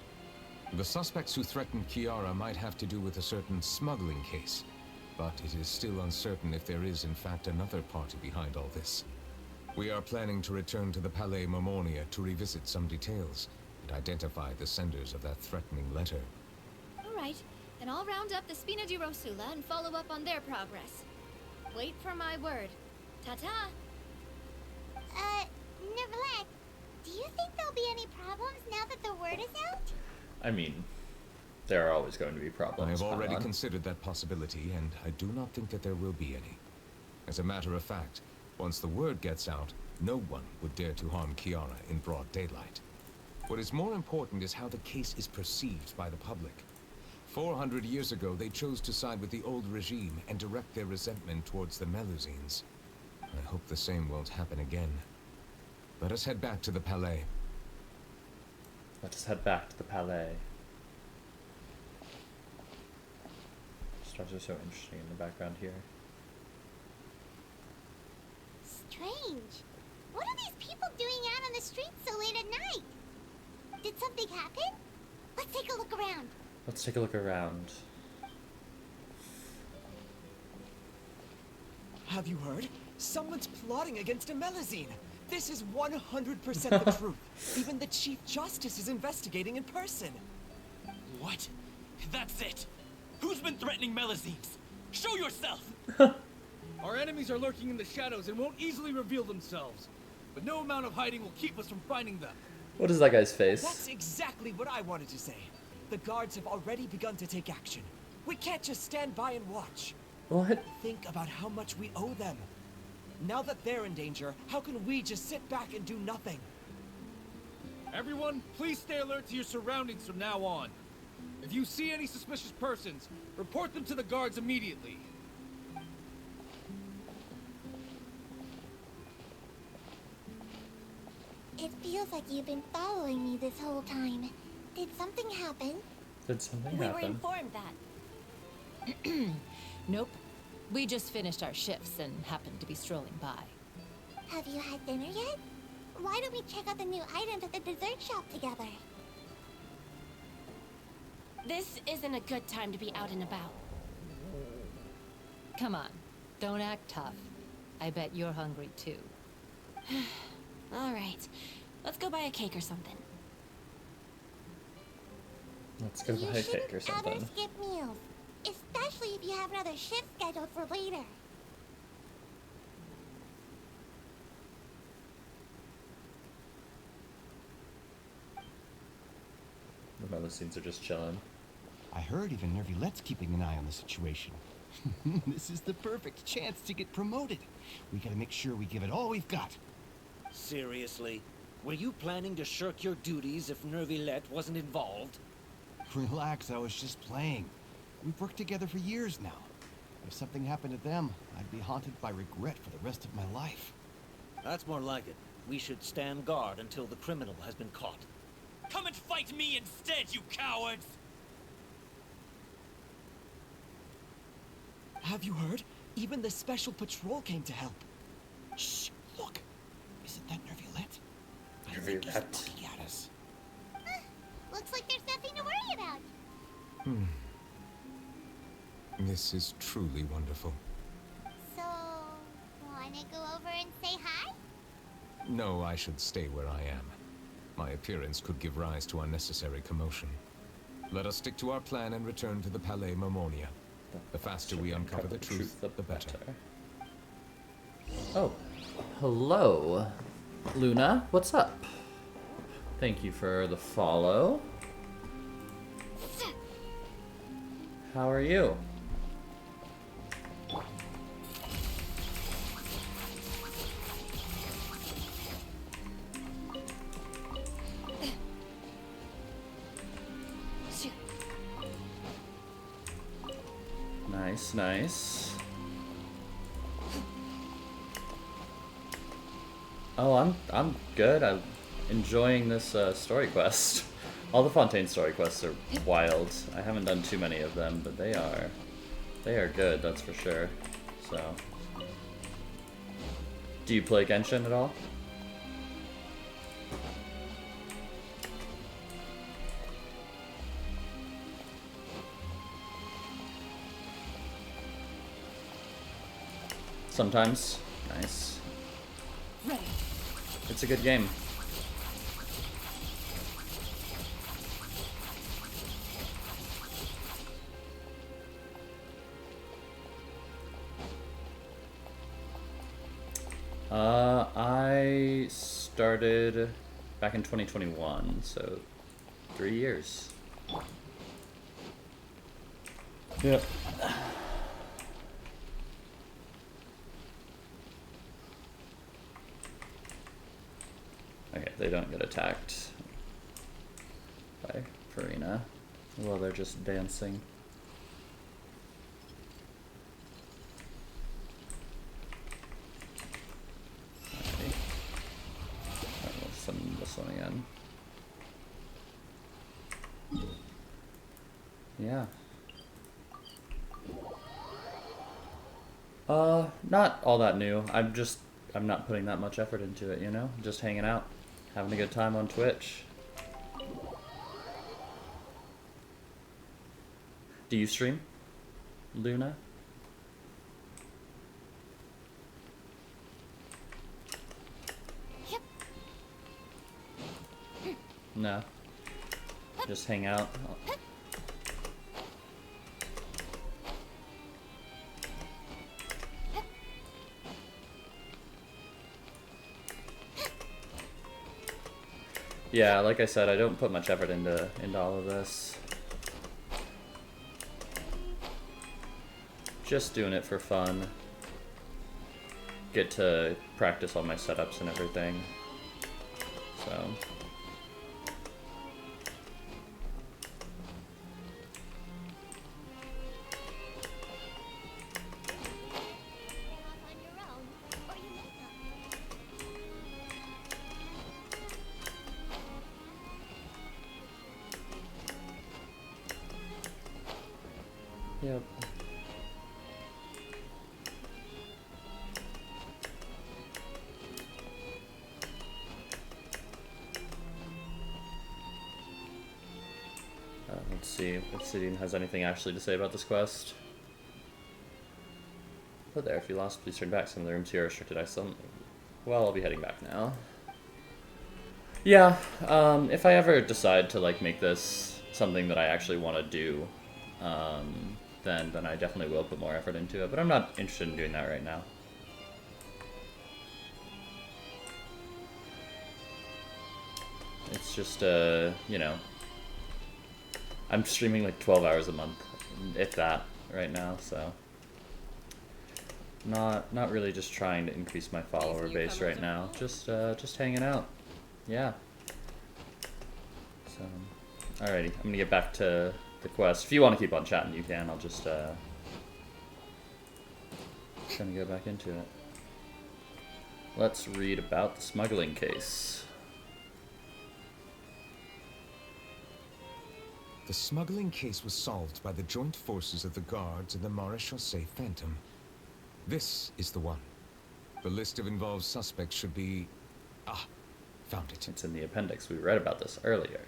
C: The suspects who threatened Kiara might have to do with a certain smuggling case, but it is still uncertain if there is in fact another party behind all this. We are planning to return to the Palais Mermonia to revisit some details and identify the senders of that threatening letter.
I: Alright, then I'll round up the Spina di Rosula and follow up on their progress. Wait for my word. Ta-ta!
B: Neuvillette, do you think there'll be any problems now that the word is out?
A: I mean, there are always going to be problems.
C: I have already
A: Paimon.
C: considered that possibility, and I do not think that there will be any. As a matter of fact, once the word gets out, no one would dare to harm Kiara in broad daylight. What is more important is how the case is perceived by the public. 400 years ago, they chose to side with the old regime and direct their resentment towards the Melusines. I hope the same won't happen again. Let us head back to the Palais.
A: Let us head back to the Palais. Stars are so interesting in the background here.
B: Strange. What are these people doing out on the streets so late at night? Did something happen? Let's take a look around.
A: Let's take a look around.
L: Have you heard? Someone's plotting against a Melusine. This is 100% the truth. Even the Chief Justice is investigating in person.
K: What? That's it! Who's been threatening Melusines? Show yourself!
M: Our enemies are lurking in the shadows and won't easily reveal themselves. But no amount of hiding will keep us from finding them.
A: What is that guy's face?
L: That's exactly what I wanted to say. The guards have already begun to take action. We can't just stand by and watch.
A: What?
L: Think about how much we owe them. Now that they're in danger, how can we just sit back and do nothing?
M: Everyone, please stay alert to your surroundings from now on. If you see any suspicious persons, report them to the guards immediately.
B: feels like you've been following me this whole time. Did something happen?
A: Did something
D: We were
A: happen?
D: informed that. Nope. We just finished our shifts and happened to be strolling by.
B: Have you had dinner yet? Why don't we check out the new items at the dessert shop together?
D: This isn't a good time to be out and about. Come on, don't act tough. I bet you're hungry too.
I: All right, let's go buy a cake or something.
A: Let's go
B: You
A: buy a cake or
B: shouldn't ever
A: something.
B: skip meals, especially if you have another shift scheduled for later.
A: The Melusines are just chilling.
N: I heard even Neuvillette's keeping an eye on the situation. This is the perfect chance to get promoted. We gotta make sure we give it all we've got.
O: Seriously? Were you planning to shirk your duties if Neuvillette wasn't involved?
N: Relax, I was just playing. We've worked together for years now. If something happened to them, I'd be haunted by regret for the rest of my life.
O: That's more like it. We should stand guard until the criminal has been caught.
K: Come and fight me instead, you cowards!
L: Have you heard? Even the special patrol came to help.
N: Shh! Look! Isn't that Neuvillette? I think he's
A: Neuvillette.
N: looking at us.
B: Looks like there's nothing to worry about.
C: This is truly wonderful.
B: So, wanna go over and say hi?
C: No, I should stay where I am. My appearance could give rise to unnecessary commotion. Let us stick to our plan and return to the Palais Mermonia. The faster we uncover the truth, the better.
A: Oh, hello, Luna. What's up? Thank you for the follow. How are you? Nice, nice. Oh, I'm good. I'm enjoying this story quest. All the Fontaine story quests are wild. I haven't done too many of them, but they are good, that's for sure. So, do you play Genshin at all? Sometimes. Nice.
D: Ready.
A: It's a good game. I started back in 2021, so 3 years. Yep. Okay, they don't get attacked by Farina while they're just dancing. Okay. We'll send this one again. Yeah. Not all that new. I'm not putting that much effort into it, you know? Just hanging out, having a good time on Twitch. Do you stream, Luna?
B: Yep.
A: No. Just hang out. Yeah, like I said, I don't put much effort into all of this. Just doing it for fun. Get to practice all my setups and everything. So. Yep. Let's see if Sidine has anything actually to say about this quest. Oh, there. If you lost, please turn back. Some of the rooms here are restricted. Well, I'll be heading back now. Yeah, if I ever decide to, like, make this something that I actually want to do, then I definitely will put more effort into it. But I'm not interested in doing that right now. It's just, you know, I'm streaming like 12 hours a month, if that, right now, so not really just trying to increase my follower base right now. Just hanging out. Yeah. So, alrighty, I'm gonna get back to the quest. If you want to keep on chatting, you can. I'll just gonna go back into it. Let's read about the smuggling case.
C: The smuggling case was solved by the joint forces of the guards and the Maréchaussée Phantom. This is the one. The list of involved suspects should be... Ah, found it.
A: It's in the appendix. We read about this earlier.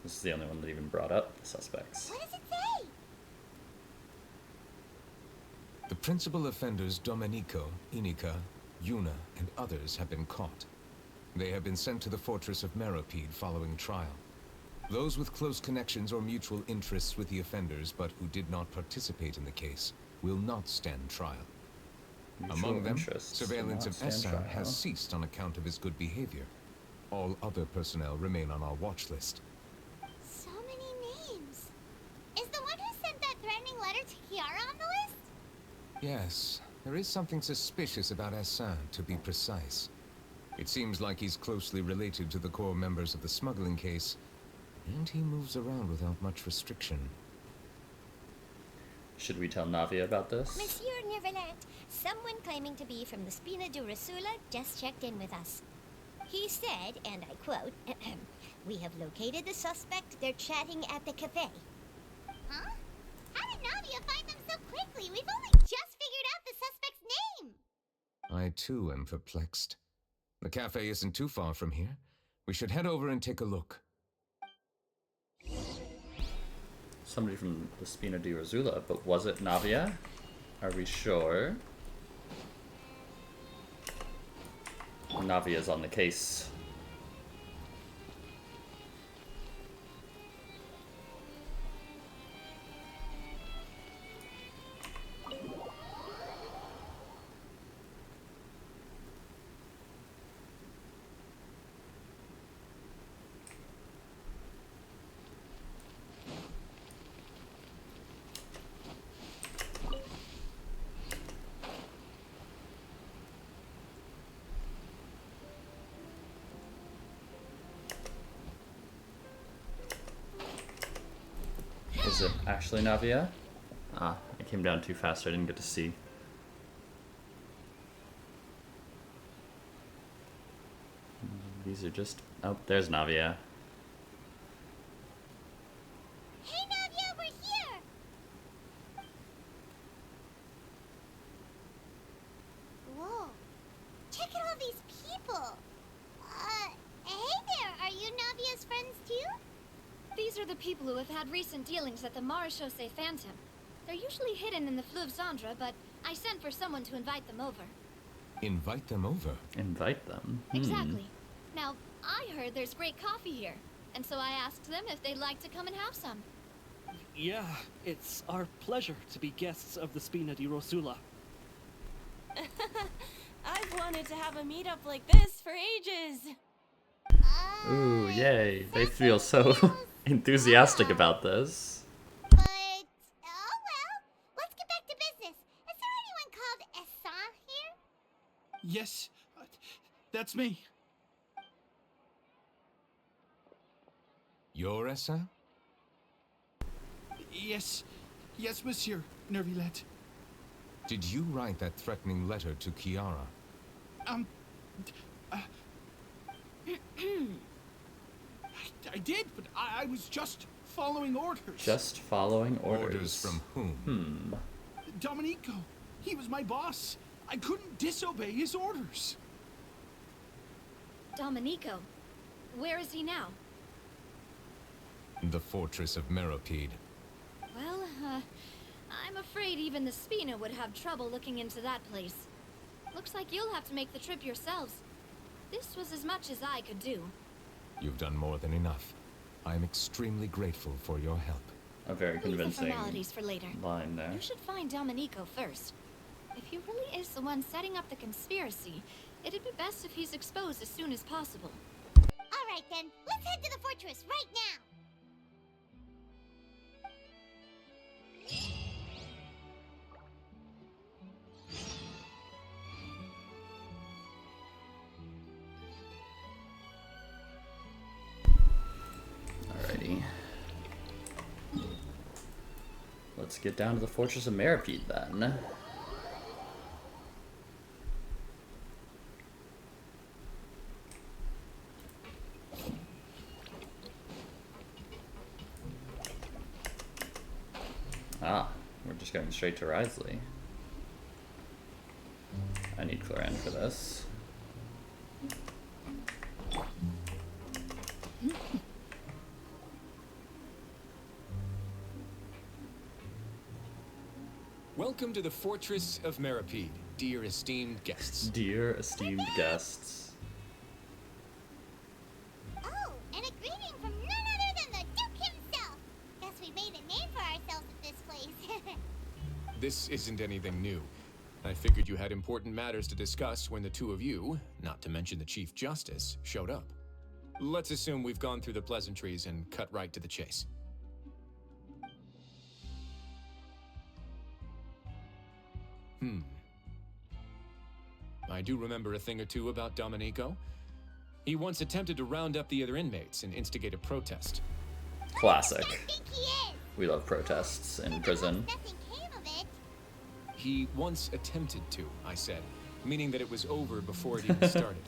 A: This is the only one that even brought up the suspects.
B: What does it say?
C: The principal offenders Domenico, Inica, Yuna, and others have been caught. They have been sent to the fortress of Meropide following trial. Those with close connections or mutual interests with the offenders, but who did not participate in the case, will not stand trial. Among them, surveillance of Essan has ceased on account of his good behavior. All other personnel remain on our watch list.
B: So many names. Is the one who sent that threatening letter to Kiara on the list?
C: Yes, there is something suspicious about Essan, to be precise. It seems like he's closely related to the core members of the smuggling case, and he moves around without much restriction.
A: Should we tell Navia about this?
B: Monsieur Neuvillette, someone claiming to be from the Spina Durasula just checked in with us. He said, and I quote, "We have located the suspect. They're chatting at the cafe." Huh? How did Navia find them so quickly? We've only just figured out the suspect's name.
C: I too am perplexed. The cafe isn't too far from here. We should head over and take a look.
A: Somebody from the Spina di Rosula, but was it Navia? Are we sure? Navia's on the case. Is it actually Navia? Ah, I came down too fast, I didn't get to see. These are just... Oh, there's Navia.
B: Hey Navia, we're here! Whoa. Check out all these people! Hey there, are you Navia's friends too?
I: These are the people who have had recent dealings at the Maréchaussée Phantom. They're usually hidden in the Fleuve Cendre, but I sent for someone to invite them over.
C: Invite them over?
A: Invite them?
I: Exactly. Now, I heard there's great coffee here, and so I asked them if they'd like to come and have some.
P: Yeah, it's our pleasure to be guests of the Spina di Rosula.
D: I've wanted to have a meetup like this for ages.
A: Ooh, yay. They feel so enthusiastic about this.
B: But, oh well, let's get back to business. Is there anyone called Essan here?
M: Yes, that's me.
C: You're Essan?
M: Yes, monsieur Neuvillette.
C: Did you write that threatening letter to Kiara?
M: I did, but I was just following orders.
A: Just following orders.
C: Orders from whom?
M: Domenico. He was my boss. I couldn't disobey his orders.
I: Domenico. Where is he now?
C: The fortress of Meropide.
I: Well, I'm afraid even the Spina would have trouble looking into that place. Looks like you'll have to make the trip yourselves. This was as much as I could do.
C: You've done more than enough. I am extremely grateful for your help.
A: A very
I: Leave the
A: convincing
I: formalities for later.
A: line there.
I: You should find Domenico first. If he really is the one setting up the conspiracy, it'd be best if he's exposed as soon as possible.
B: Alright then, let's head to the fortress right now!
A: Alrighty. Let's get down to the Fortress of Meropide then. Ah, we're just going straight to Wriothesley. I need Cloran for this.
C: Welcome to the Fortress of Meropide, dear esteemed guests.
A: Dear esteemed guests.
B: Oh, and a greeting from none other than the Duke himself! Guess we made a name for ourselves at this place.
C: This isn't anything new. I figured you had important matters to discuss when the two of you, not to mention the Chief Justice, showed up. Let's assume we've gone through the pleasantries and cut right to the chase. I do remember a thing or two about Domenico. He once attempted to round up the other inmates and instigate a protest.
A: Classic.
B: I think he is!
A: We love protests in prison.
B: Nothing came of it.
C: He once attempted to, I said, meaning that it was over before it even started.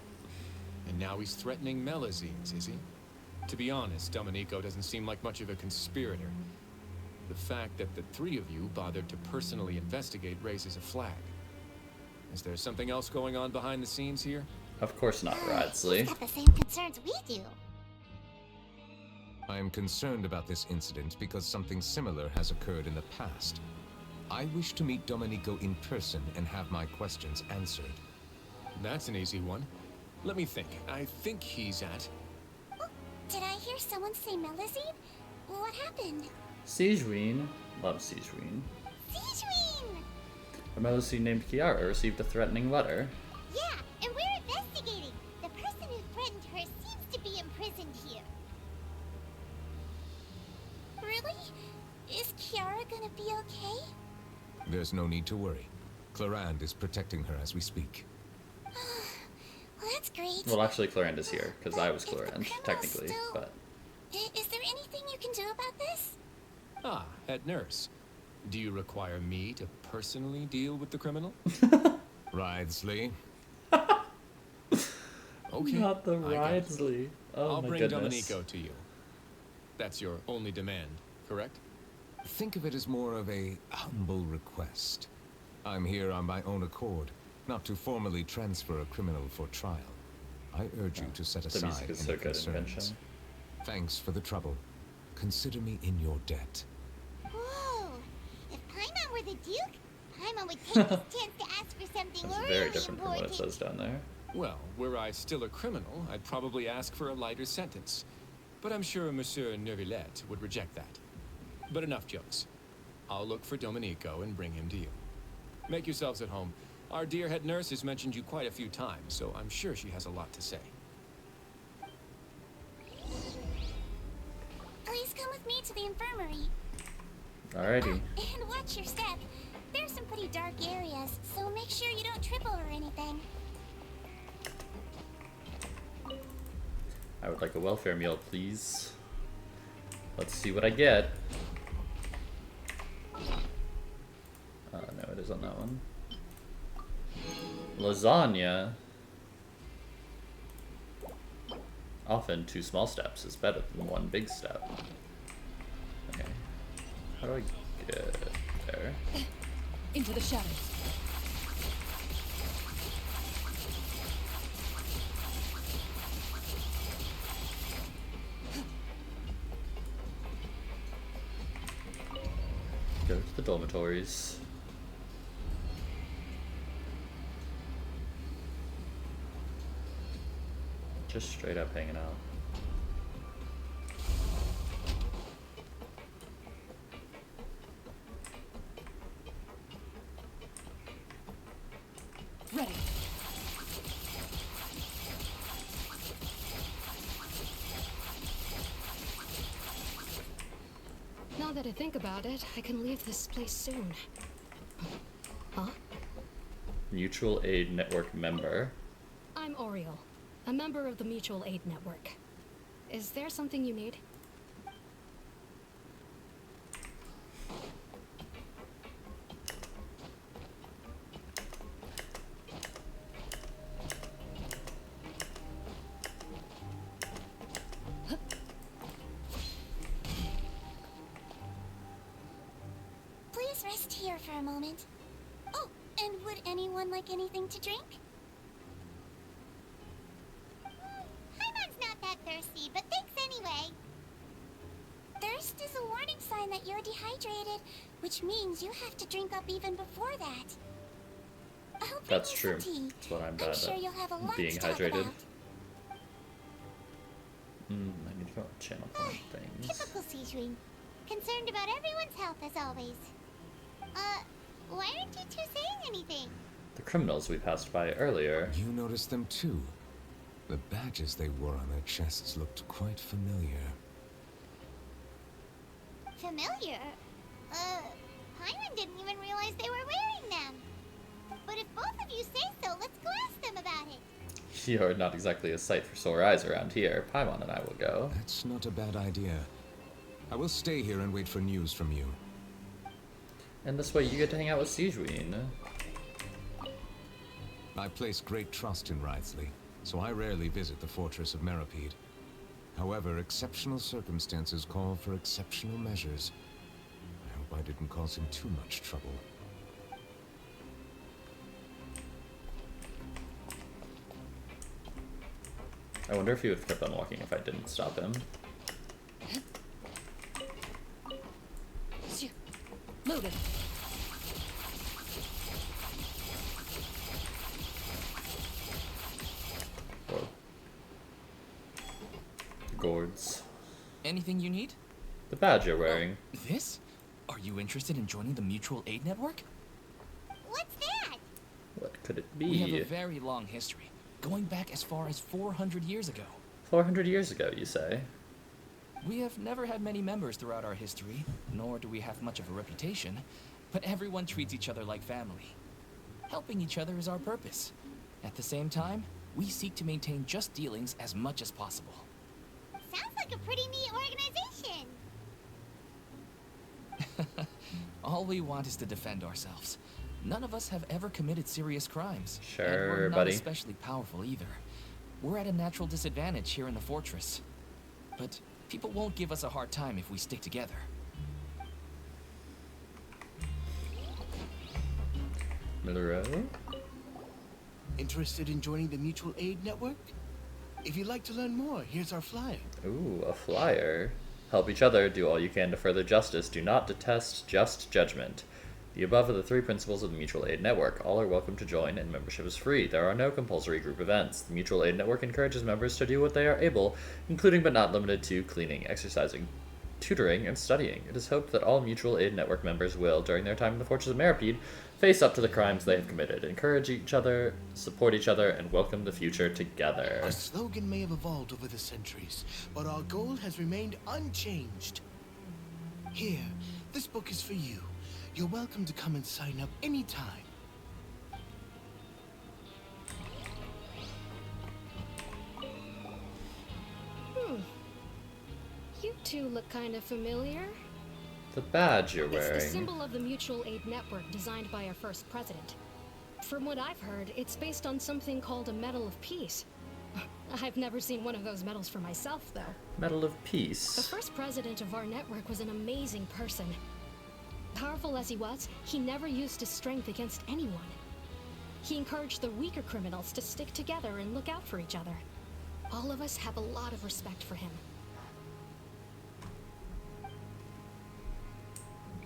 C: And now he's threatening Melazines, is he? To be honest, Domenico doesn't seem like much of a conspirator. The fact that the three of you bothered to personally investigate raises a flag. Is there something else going on behind the scenes here?
A: Of course not, Wriothesley.
B: He's got the same concerns we do.
C: I am concerned about this incident because something similar has occurred in the past. I wish to meet Domenico in person and have my questions answered. That's an easy one. Let me think. I think he's at...
B: Oh, did I hear someone say Melazine? What happened?
A: Siegeween. Love Siegeween.
B: Siegeween!
A: A Melazine named Kiara received a threatening letter.
B: Yeah, and we're investigating. The person who threatened her seems to be imprisoned here. Really? Is Kiara gonna be okay?
C: There's no need to worry. Clarande is protecting her as we speak.
B: Well, that's great.
A: Well, actually, Clarande is here, because I was Clarande, technically,
B: still...
A: but...
B: Is there anything you can do about this?
C: Ah, head nurse. Do you require me to personally deal with the criminal? Wriothesley. Okay.
A: Not the
C: I got it.
A: Wriothesley. Oh
C: I'll
A: my
C: bring
A: goodness.
C: Domenico to you. That's your only demand, correct? Think of it as more of a humble request. I'm here on my own accord, not to formally transfer a criminal for trial. I urge you to set
A: The
C: aside
A: music is
C: any
A: so good in
C: concerns.
A: Genshin.
C: Thanks for the trouble. Consider me in your debt.
B: Whoa! If Paimon were the Duke, Paimon would take this chance to ask for something
A: That's
B: really
A: very different from what it
B: important.
A: says down there.
C: Well, were I still a criminal, I'd probably ask for a lighter sentence. But I'm sure Monsieur Neuvillette would reject that. But enough jokes. I'll look for Domenico and bring him to you. Make yourselves at home. Our dear head nurse has mentioned you quite a few times, so I'm sure she has a lot to say.
B: Please come with me to the infirmary.
A: Alrighty.
B: And watch your step. There's some pretty dark areas, so make sure you don't trip over anything.
A: I would like a welfare meal, please. Let's see what I get. No, it is on that one. Lasagna. Often 2 small steps is better than 1 big step. How do I get there?
E: Into the shadows.
A: Go to the dormitories. Just straight up hanging out.
E: Ready.
Q: Now that I think about it, I can leave this place soon. Huh?
A: Mutual Aid Network member.
Q: I'm Oriel, a member of the Mutual Aid Network. Is there something you need?
B: Please rest here for a moment. Oh, and would anyone like anything to drink? Paimon's not that thirsty, but thanks anyway. Thirst is a warning sign that you're dehydrated, which means you have to drink up even before that. I'll bring
A: That's
B: you
A: true.
B: some tea.
A: That's what I'm
B: I'm
A: bad
B: sure
A: at.
B: you'll have a lot
A: Being
B: to talk
A: hydrated.
B: about.
A: I need to go on channel point things.
B: Typical Sijuin. Concerned about everyone's health as always. Why aren't you two saying anything?
A: The criminals we passed by earlier.
C: You noticed them too. The badges they wore on their chests looked quite familiar.
B: Familiar? Paimon didn't even realize they were wearing them. But if both of you say so, let's go ask them about it.
A: You're not exactly a sight for sore eyes around here. Paimon and I will go.
C: That's not a bad idea. I will stay here and wait for news from you.
A: And this way you get to hang out with Sijuin.
C: I place great trust in Wriothesley, so I rarely visit the fortress of Meripede. However, exceptional circumstances call for exceptional measures. I hope I didn't cause him too much trouble.
A: I wonder if he would have kept on walking if I didn't stop him.
E: Loaded.
A: Whoa. Gourds.
K: Anything you need?
A: The badge you're wearing.
K: This? Are you interested in joining the Mutual Aid Network?
B: What's that?
A: What could it
K: We have
A: be?
K: a very long history, going back as far as 400 years ago.
A: 400 years ago, you say?
K: We have never had many members throughout our history, nor do we have much of a reputation, but everyone treats each other like family. Helping each other is our purpose. At the same time, we seek to maintain just dealings as much as possible.
B: Sounds like a pretty neat organization.
K: All we want is to defend ourselves. None of us have ever committed serious crimes.
A: Sure,
K: and we're not
A: buddy.
K: especially powerful either. We're at a natural disadvantage here in the fortress. But people won't give us a hard time if we stick together.
A: Milero?
R: Interested in joining the Mutual Aid Network? If you'd like to learn more, here's our flyer.
A: Ooh, a flyer. Help each other, do all you can to further justice, do not detest just judgment. The above are the 3 principles of the Mutual Aid Network. All are welcome to join, and membership is free. There are no compulsory group events. The Mutual Aid Network encourages members to do what they are able, including but not limited to cleaning, exercising, tutoring, and studying. It is hoped that all Mutual Aid Network members will, during their time in the Fortress of Meripede, face up to the crimes they have committed, encourage each other, support each other, and welcome the future together.
R: Our slogan may have evolved over the centuries, but our goal has remained unchanged. Here, this book is for you. You're welcome to come and sign up anytime.
Q: You two look kind of familiar.
A: The badge you're
Q: It's
A: wearing.
Q: the symbol of the Mutual Aid Network designed by our first president. From what I've heard, it's based on something called a Medal of Peace. I've never seen one of those medals for myself, though.
A: Medal of
Q: The
A: Peace.
Q: first president of our network was an amazing person. Powerful as he was, he never used his strength against anyone. He encouraged the weaker criminals to stick together and look out for each other. All of us have a lot of respect for him.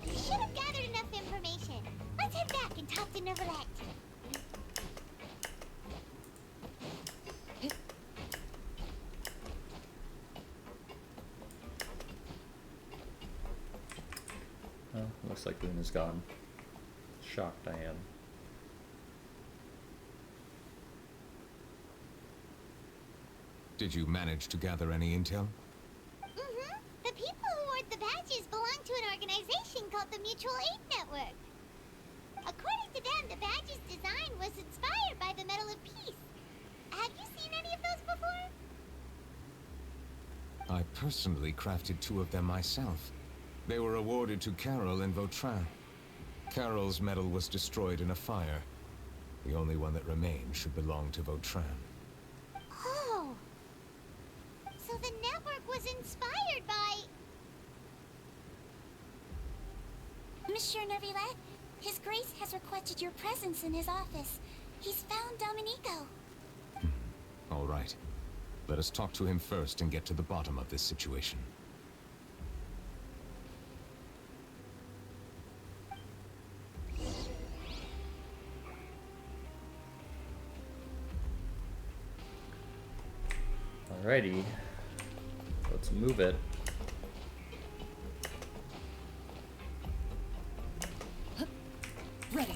B: We should have gathered enough information. Let's head back and talk to Neuvillette.
A: Oh, looks like Luna's gone. Shocked I am.
C: Did you manage to gather any intel?
B: Mm-hmm. The people who wore the badges belong to an organization called the Mutual Aid Network. According to them, the badge's design was inspired by the Medal of Peace. Have you seen any of those before?
C: I personally crafted 2 of them myself. They were awarded to Carol and Vautrin. Carol's medal was destroyed in a fire. The only one that remained should belong to Vautrin.
B: Oh. So the network was inspired by...
S: Monsieur Neuvillette, His Grace has requested your presence in his office. He's found Domenico.
C: All right. Let us talk to him first and get to the bottom of this situation.
A: Alrighty. Let's move it.
E: Ready.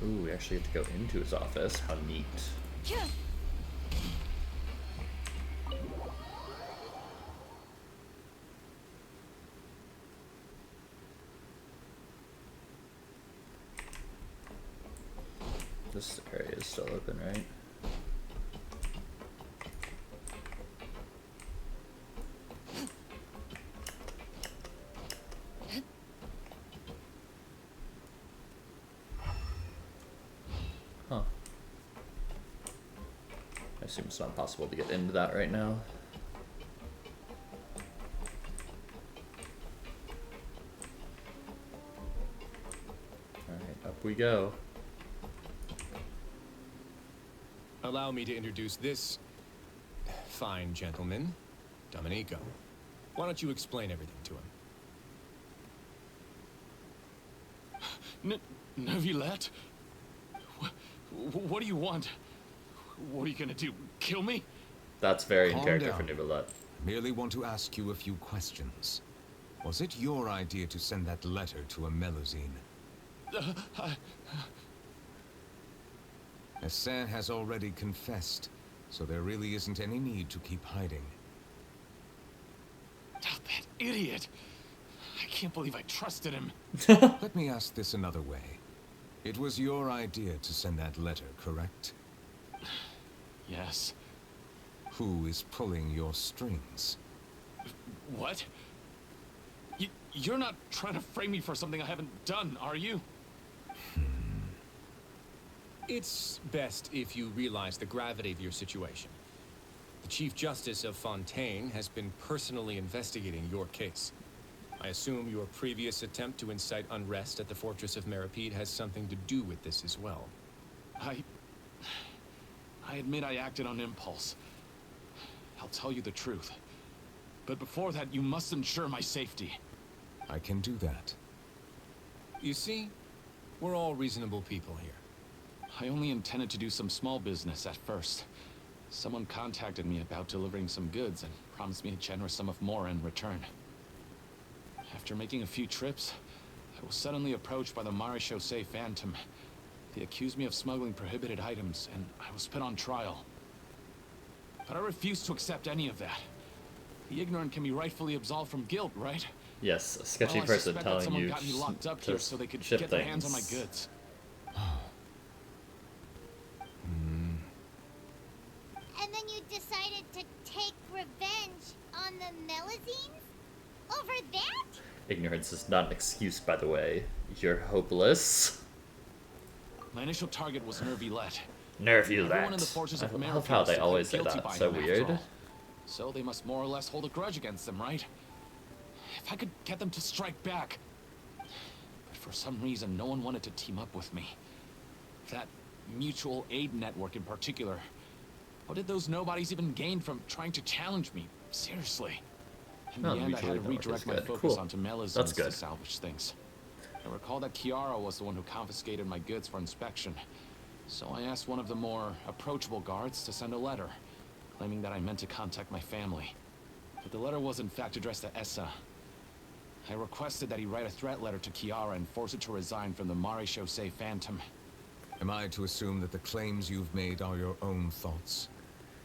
A: Ooh, we actually have to go into his office. How neat.
S: Yeah.
A: This area is still open, right? Huh. I assume it's not possible to get into that right now. Alright, up we go.
C: Allow me to introduce this fine gentleman, Domenico. Why don't you explain everything to him?
T: Neuvillette? What do you want? What are you gonna do? Kill me?
A: That's very in
C: Calm
A: character
C: down.
A: for Neuvillette.
C: Merely want to ask you a few questions. Was it your idea to send that letter to a Melusine? Hassan has already confessed, so there really isn't any need to keep hiding.
T: That idiot! I can't believe I trusted him.
C: Let me ask this another way. It was your idea to send that letter, correct?
T: Yes.
C: Who is pulling your strings?
T: What? You're not trying to frame me for something I haven't done, are you?
U: It's best if you realize the gravity of your situation. The Chief Justice of Fontaine has been personally investigating your case. I assume your previous attempt to incite unrest at the Fortress of Meripede has something to do with this as well.
T: I admit I acted on impulse. I'll tell you the truth. But before that, you must ensure my safety.
C: I can do that.
U: You see, we're all reasonable people here.
T: I only intended to do some small business at first. Someone contacted me about delivering some goods and promised me a generous sum of more in return. After making a few trips, I was suddenly approached by the Maréchaussée Phantom. They accused me of smuggling prohibited items, and I was put on trial. But I refused to accept any of that. The ignorant can be rightfully absolved from guilt, right?
A: Yes, a sketchy
T: Well, I
A: person
T: suspect that
A: telling
T: someone
A: you
T: got me locked up
A: to
T: here so they could
A: ship
T: get their hands on my
A: things.
T: goods.
B: And then you decided to take revenge on the Melusines? Over that?
A: Ignorance is not an excuse, by the way. You're hopeless.
T: My initial target was Neuvillette.
A: Neuvillette.
T: Everyone in the fortress
A: I
T: of
A: love
T: America
A: how
T: is
A: they
T: declared
A: always say
T: guilty
A: that.
T: by
A: So
T: him after
A: weird.
T: all. So they must more or less hold a grudge against them, right? If I could get them to strike back. But for some reason, no one wanted to team up with me. That mutual aid network in particular. What did those nobodies even gain from trying to challenge me? Seriously. In the end, I had to redirect my focus onto Melazines to salvage things. I recall that Kiara was the one who confiscated my goods for inspection. So I asked one of the more approachable guards to send a letter, claiming that I meant to contact my family. But the letter was in fact addressed to Essa. I requested that he write a threat letter to Kiara and force her to resign from the Mare Chaussee Phantom.
C: Am I to assume that the claims you've made are your own thoughts?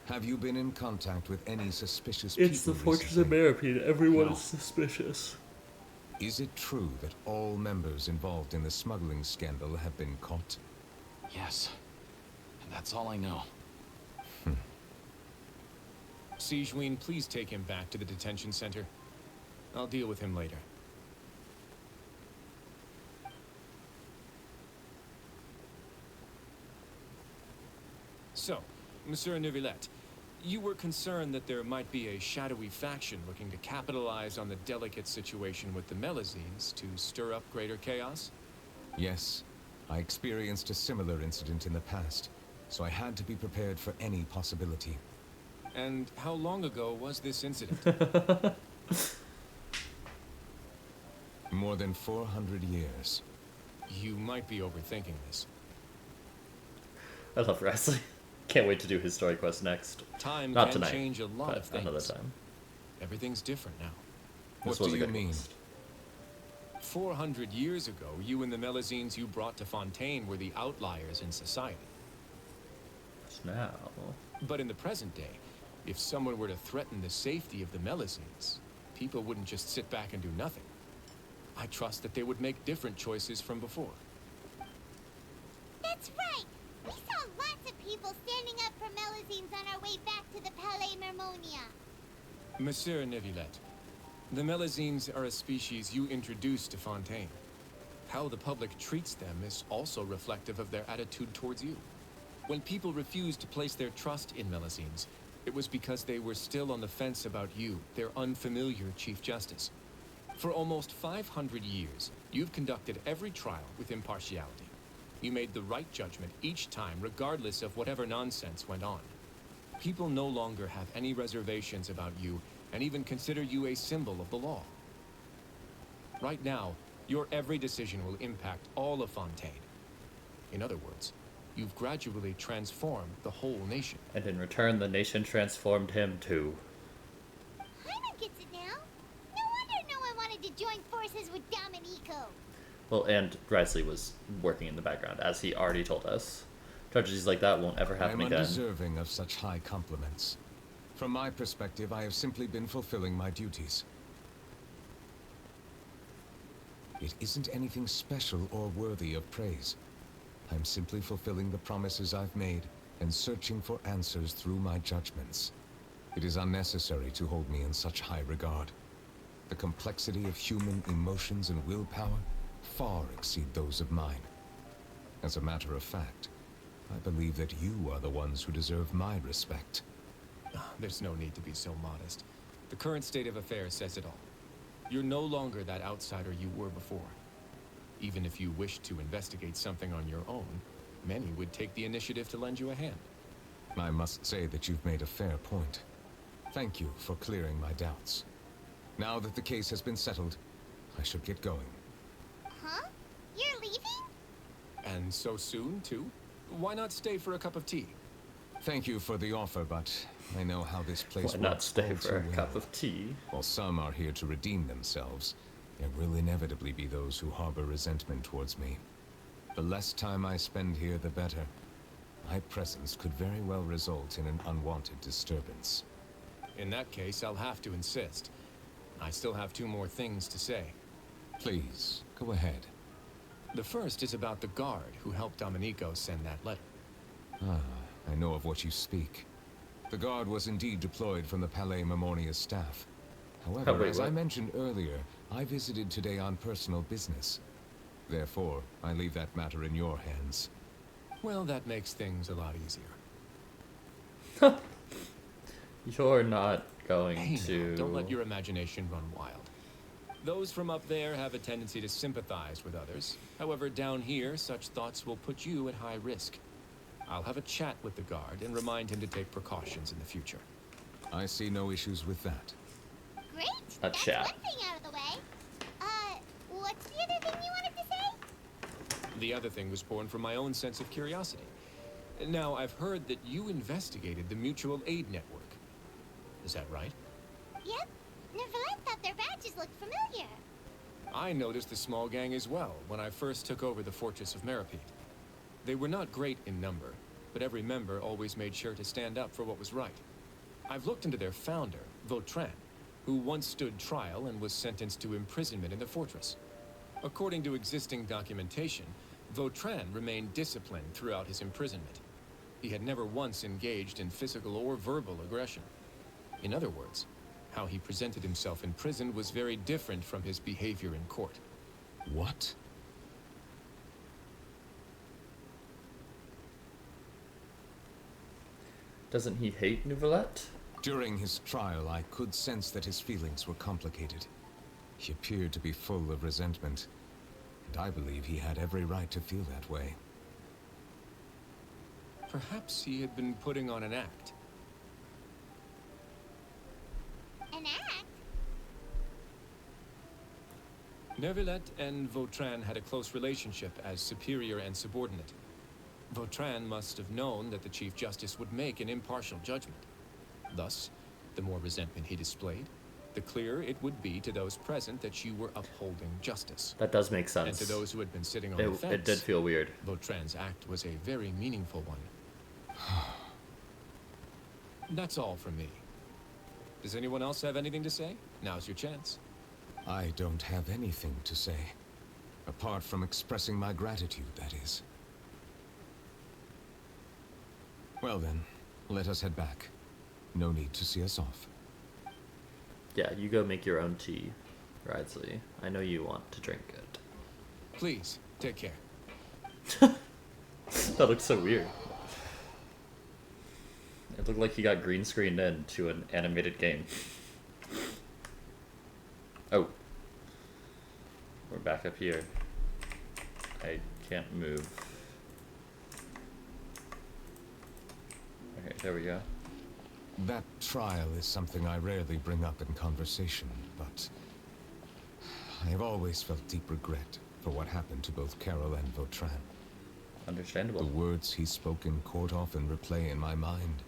C: Have you been in contact with any suspicious people?
A: It's the Fortress of Maripede. Everyone is suspicious.
C: Is it true that all members involved in the smuggling scandal have been caught?
T: Yes. And that's all I know.
U: Sigewinne, please take him back to the detention center. I'll deal with him later. So, Monsieur Neuvillette, you were concerned that there might be a shadowy faction looking to capitalize on the delicate situation with the Melazines to stir up greater chaos?
C: Yes. I experienced a similar incident in the past, so I had to be prepared for any possibility.
U: And how long ago was this incident?
C: More than 400 years.
U: You might be overthinking this.
A: I love Wrestling. Can't wait to do his story quest next.
U: Time
A: Not
U: can
A: tonight,
U: change a lot
A: but
U: of things.
A: another time.
U: Everything's different now.
C: What do you mean?
U: 400 years ago, you and the Melazines you brought to Fontaine were the outliers in society.
A: Now.
U: But in the present day, if someone were to threaten the safety of the Melazines, people wouldn't just sit back and do nothing. I trust that they would make different choices from before.
B: That's right! We saw lots of people standing up for Melazines on our way back to the Palais Mermonia.
U: Monsieur Neuvillette, the Melazines are a species you introduced to Fontaine. How the public treats them is also reflective of their attitude towards you. When people refused to place their trust in Melazines, it was because they were still on the fence about you, their unfamiliar Chief Justice. For almost 500 years, you've conducted every trial with impartiality. You made the right judgment each time, regardless of whatever nonsense went on. People no longer have any reservations about you, and even consider you a symbol of the law. Right now, your every decision will impact all of Fontaine. In other words, you've gradually transformed the whole nation.
A: And in return, the nation transformed him too.
B: Paimon gets it now. No wonder no one wanted to join forces with Domenico.
A: Well, and Wrestling was working in the background, as he already told us. Tragedies like that won't ever happen
C: I'm
A: again.
C: undeserving of such high compliments. From my perspective, I have simply been fulfilling my duties. It isn't anything special or worthy of praise. I'm simply fulfilling the promises I've made and searching for answers through my judgments. It is unnecessary to hold me in such high regard. The complexity of human emotions and willpower far exceed those of mine. As a matter of fact, I believe that you are the ones who deserve my respect.
U: There's no need to be so modest. The current state of affairs says it all. You're no longer that outsider you were before. Even if you wished to investigate something on your own, many would take the initiative to lend you a hand.
C: I must say that you've made a fair point. Thank you for clearing my doubts. Now that the case has been settled, I should get going.
B: Huh? You're leaving?
U: And so soon, too? Why not stay for a cup of tea?
C: Thank you for the offer, but I know how this place works.
A: Why not stay
C: all
A: for
C: too
A: a
C: well.
A: cup of tea?
C: While some are here to redeem themselves, there will inevitably be those who harbor resentment towards me. The less time I spend here, the better. My presence could very well result in an unwanted disturbance.
U: In that case, I'll have to insist. I still have 2 more things to say.
C: Please, go ahead.
U: The first is about the guard who helped Domenico send that letter.
C: Ah, I know of what you speak. The guard was indeed deployed from the Palais Mermonia's staff. However,
A: wait,
C: as I
A: what?
C: mentioned earlier, I visited today on personal business. Therefore, I leave that matter in your hands.
U: Well, that makes things a lot easier.
A: You're not going
U: Hey,
A: to...
U: now, don't let your imagination run wild. Those from up there have a tendency to sympathize with others. However, down here, such thoughts will put you at high risk. I'll have a chat with the guard and remind him to take precautions in the future.
C: I see no issues with that.
B: Great.
A: A
B: That's
A: chat.
B: one thing out of the way. What's the other thing you wanted to say?
U: The other thing was born from my own sense of curiosity. Now, I've heard that you investigated the mutual aid network. Is that right?
B: Yep. Neuvillette thought their badges looked familiar.
U: I noticed the small gang as well when I first took over the Fortress of Meripede. They were not great in number, but every member always made sure to stand up for what was right. I've looked into their founder, Vautrin, who once stood trial and was sentenced to imprisonment in the fortress. According to existing documentation, Vautrin remained disciplined throughout his imprisonment. He had never once engaged in physical or verbal aggression. In other words, how he presented himself in prison was very different from his behavior in court.
C: What?
A: Doesn't he hate Neuvillette?
C: During his trial, I could sense that his feelings were complicated. He appeared to be full of resentment, and I believe he had every right to feel that way.
U: Perhaps he had been putting on an act.
B: An act?
U: Neuvillette and Vautrin had a close relationship as superior and subordinate. Vautrin must have known that the Chief Justice would make an impartial judgment. Thus, the more resentment he displayed, the clearer it would be to those present that you were upholding justice.
A: That does make sense.
U: And to those who had been sitting on the fence,
A: it did feel weird.
U: Vautrin's act was a very meaningful one. That's all from me. Does anyone else have anything to say? Now's your chance.
C: I don't have anything to say. Apart from expressing my gratitude, that is. Well then, let us head back. No need to see us off.
A: Yeah, you go make your own tea, Ridley. I know you want to drink it.
U: Please, take care.
A: That looks so weird. It looked like he got green screened into an animated game. Oh. We're back up here. I can't move. Okay, there we go.
C: That trial is something I rarely bring up in conversation, but I have always felt deep regret for what happened to both Carol and Vautrin.
A: Understandable.
C: The words he spoke in court often replay in my mind,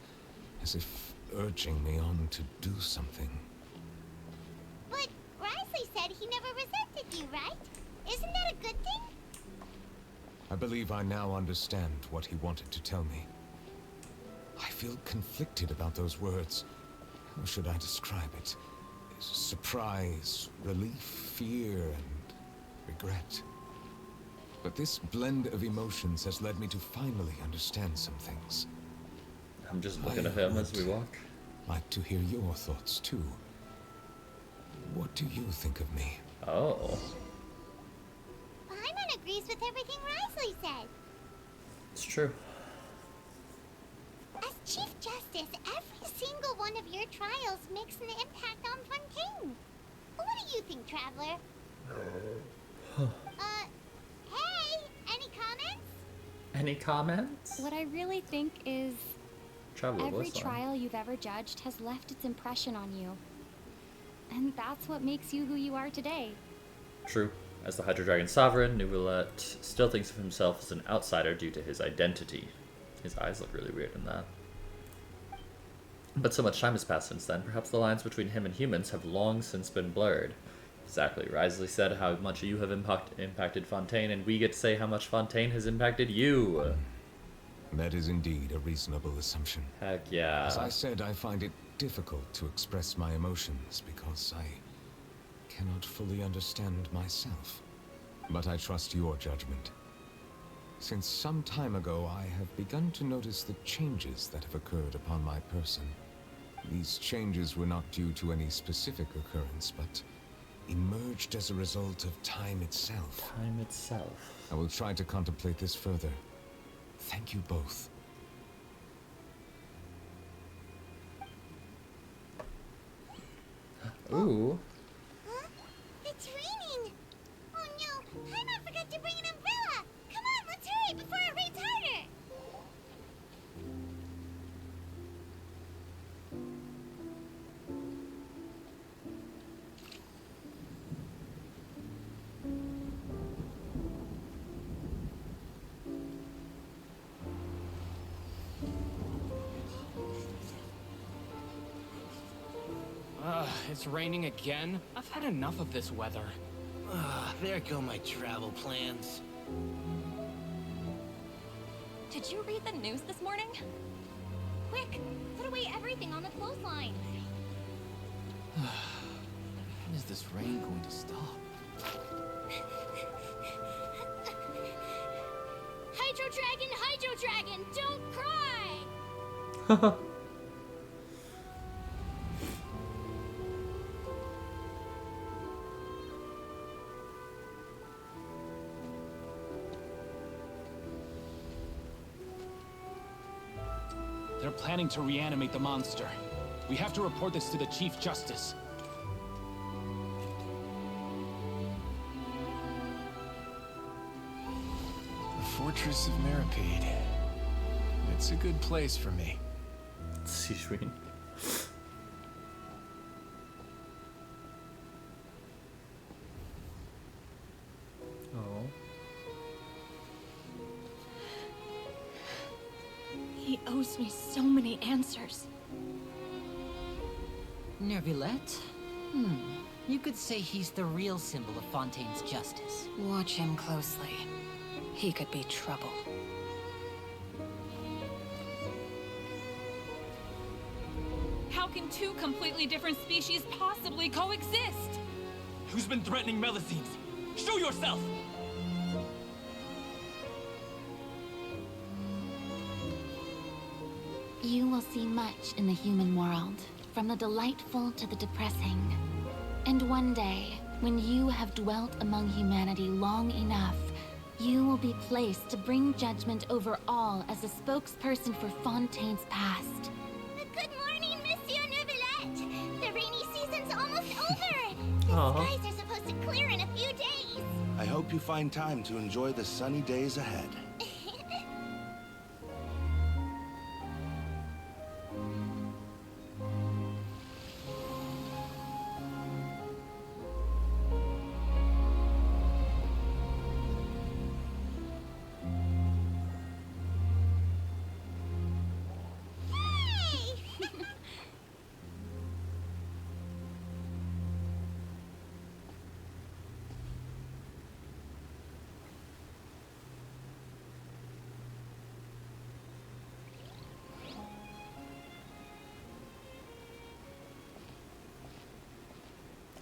C: as if urging me on to do something.
B: But Risley said he never resented you, right? Isn't that a good thing?
C: I believe I now understand what he wanted to tell me. I feel conflicted about those words. How should I describe it? Surprise, relief, fear, and regret. But this blend of emotions has led me to finally understand some things.
A: I'm just looking at him as we walk.
C: Like to hear your thoughts too. What do you think of me?
A: Oh.
B: Paimon agrees with everything Risley said.
A: It's true.
B: As Chief Justice, every single one of your trials makes an impact on Fontaine. What do you think, Traveler? Hey, any comments?
A: Any comments?
F: What I really think is
A: Traveler,
F: every
A: what's on?
F: trial you've ever judged has left its impression on you. And that's what makes you who you are today.
A: True. As the Hydro Dragon Sovereign, Neuvillette still thinks of himself as an outsider due to his identity. His eyes look really weird in that. But so much time has passed since then, perhaps the lines between him and humans have long since been blurred. Exactly. Risley said how much you have impacted Fontaine, and we get to say how much Fontaine has impacted you.
C: That is indeed a reasonable assumption.
A: Heck yeah.
C: As I said, I find it difficult to express my emotions because I cannot fully understand myself. But I trust your judgment. Since some time ago, I have begun to notice the changes that have occurred upon my person. These changes were not due to any specific occurrence, but emerged as a result of time itself.
A: Time itself.
C: I will try to contemplate this further. Thank you both.
A: Ooh.
B: Huh? It's raining! Oh no, Paimon forgot to bring an umbrella! Come on, let's hurry before it rains harder!
J: It's raining again? I've had enough of this weather.
O: There go my travel plans.
F: Did you read the news this morning? Quick, put away everything on the clothesline.
K: When is this rain going to stop?
B: Hydro Dragon, don't cry!
T: They're planning to reanimate the monster. We have to report this to the Chief Justice.
K: The Fortress of Meripede. It's a good place for me.
A: Citrin. Oh.
D: He owes me so many answers.
H: Neuvillette? You could say he's the real symbol of Fontaine's justice.
E: Watch him closely. He could be trouble.
D: How can two completely different species possibly coexist?
K: Who's been threatening Melusines? Show yourself!
S: You will see much in the human world, from the delightful to the depressing. And one day, when you have dwelt among humanity long enough, you will be placed to bring judgment over all as a spokesperson for Fontaine's past.
B: Good morning, Monsieur Neuvillette! The rainy season's almost over! The skies are supposed to clear in a few days!
G: I hope you find time to enjoy the sunny days ahead.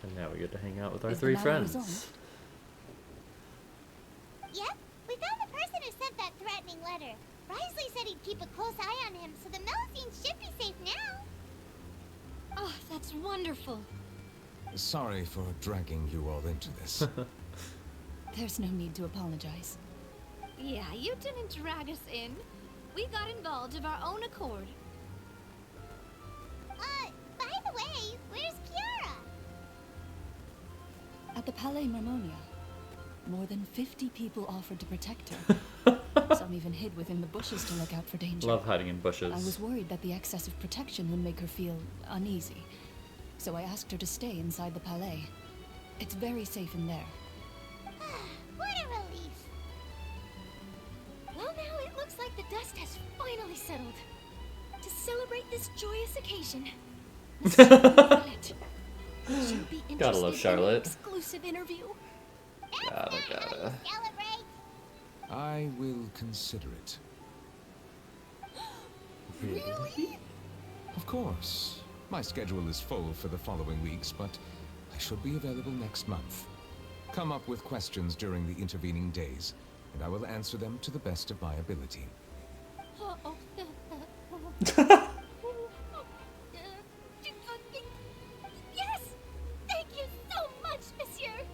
A: And now we get to hang out with our
E: Is the
A: three
E: battle
A: friends.
E: resolved?
B: Yep, we found the person who sent that threatening letter. Risley said he'd keep a close eye on him, so the Melusines should be safe now.
Q: Oh, that's wonderful.
C: Sorry for dragging you all into this.
E: There's no need to apologize.
I: Yeah, you didn't drag us in. We got involved of our own accord.
B: By the way, where's Kiara?
E: At the Palais Marmonia, more than 50 people offered to protect her. Some even hid within the bushes to look out for danger.
A: Love hiding in bushes.
E: I was worried that the excess of protection would make her feel uneasy, so I asked her to stay inside the Palais. It's very safe in there.
B: What a relief.
Q: Well, now it looks like the dust has finally settled. To celebrate this joyous occasion, Neuvillette, would you be
A: Gotta love
Q: interested in an
A: Charlotte.
Q: exclusive interview?
A: Gotta.
C: I will consider it.
Q: Really?
C: Of course. My schedule is full for the following weeks, but I should be available next month. Come up with questions during the intervening days, and I will answer them to the best of my ability.
B: Yes! Thank you so much, Monsieur!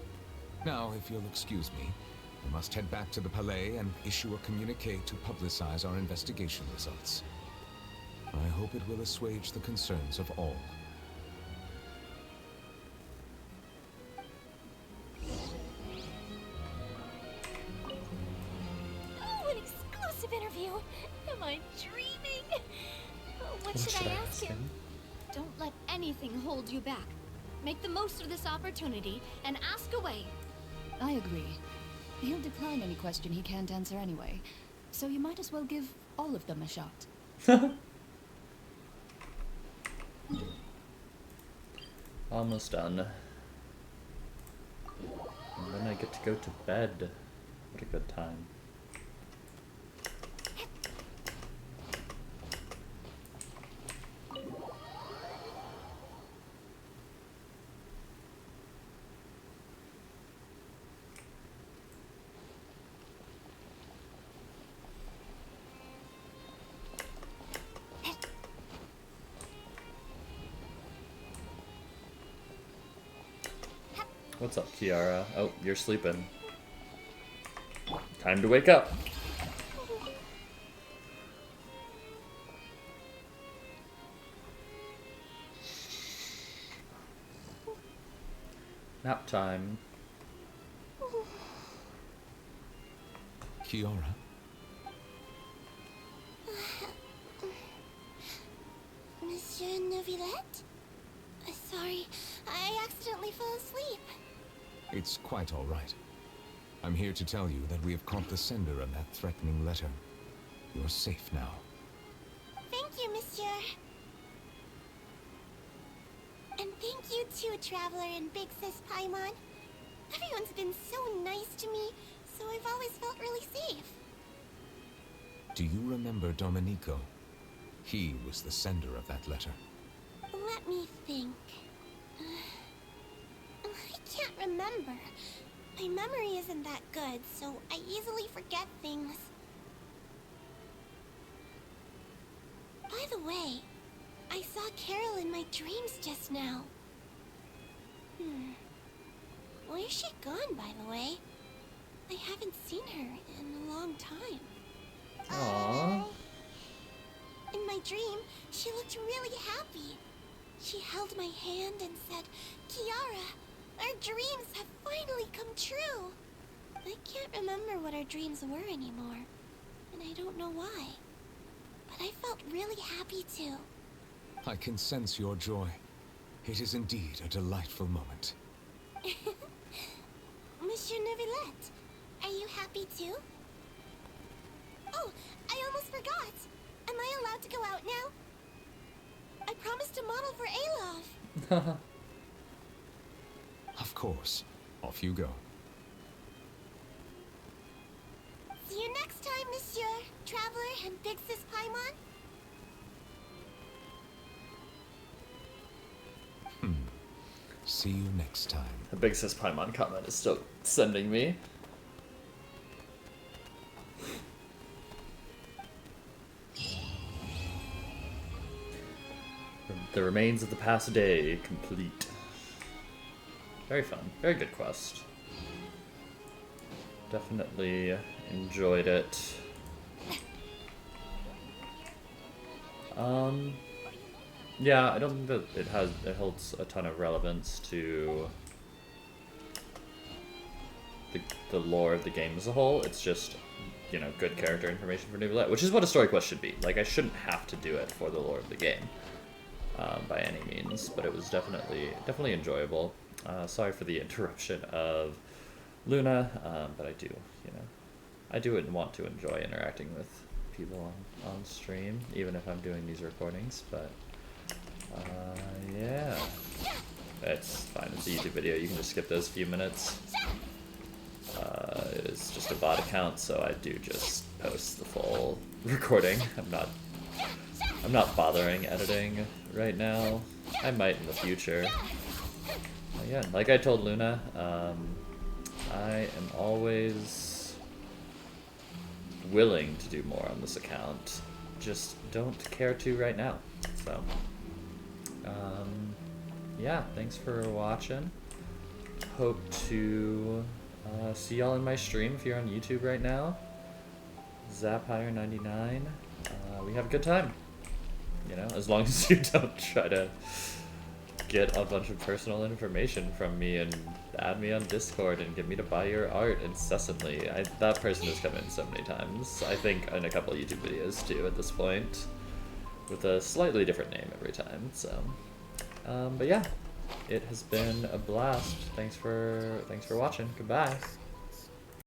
C: Now, if you'll excuse me, I must head back to the Palais and issue a communique to publicize our investigation results. I hope it will assuage the concerns of all.
B: Oh, an exclusive interview! Am I dreaming? Oh, what should I ask him?
I: Don't let anything hold you back. Make the most of this opportunity and ask away.
E: I agree. He'll decline any question he can't answer anyway, so you might as well give all of them a shot.
A: Almost done. And then I get to go to bed. What a good time. What's up, Kiara? Oh, you're sleeping. Time to wake up. Nap time.
C: Kiara?
B: Monsieur Neuvillette? Sorry, I accidentally fell asleep.
C: It's quite all right. I'm here to tell you that we have caught the sender of that threatening letter. You're safe now.
B: Thank you, Monsieur. And thank you too, Traveler and Big Sis Paimon. Everyone's been so nice to me, so I've always felt really safe.
C: Do you remember Domenico? He was the sender of that letter.
B: Let me think. I can't remember. My memory isn't that good, so I easily forget things. By the way, I saw Carol in my dreams just now. Where's she gone, by the way? I haven't seen her in a long time.
A: Aww.
B: In my dream, she looked really happy. She held my hand and said, "Kiara, our dreams have finally come true." I can't remember what our dreams were anymore, and I don't know why. But I felt really happy too.
C: I can sense your joy. It is indeed a delightful moment.
B: Monsieur Neuvillette, are you happy too? Oh, I almost forgot. Am I allowed to go out now? I promised to model for Alof.
C: Of course. Off you go.
B: See you next time, Monsieur, Traveler, and Big Sis Paimon.
C: See you next time.
A: The Big Sis Paimon comment is still sending me. The remains of the past day complete. Very fun. Very good quest. Definitely enjoyed it. Yeah, I don't think that it holds a ton of relevance to the lore of the game as a whole. It's just, you know, good character information for Neuvillette, which is what a story quest should be. Like, I shouldn't have to do it for the lore of the game, by any means, but it was definitely enjoyable. Sorry for the interruption of Luna, but I do, you know, I do want to enjoy interacting with people on stream, even if I'm doing these recordings, but yeah, it's fine. It's a YouTube video. You can just skip those few minutes. It is just a bot account, so I do just post the full recording. I'm not bothering editing right now. I might in the future. Again, like I told Luna, I am always willing to do more on this account. Just don't care to right now. So, yeah, thanks for watching. Hope to See y'all in my stream if you're on YouTube right now. Zaphire99. We have a good time. You know, as long as you don't try to get a bunch of personal information from me and add me on Discord and get me to buy your art incessantly. That person has come in so many times. I think in a couple of YouTube videos too at this point, with a slightly different name every time. So, but yeah, it has been a blast. Thanks for watching. Goodbye.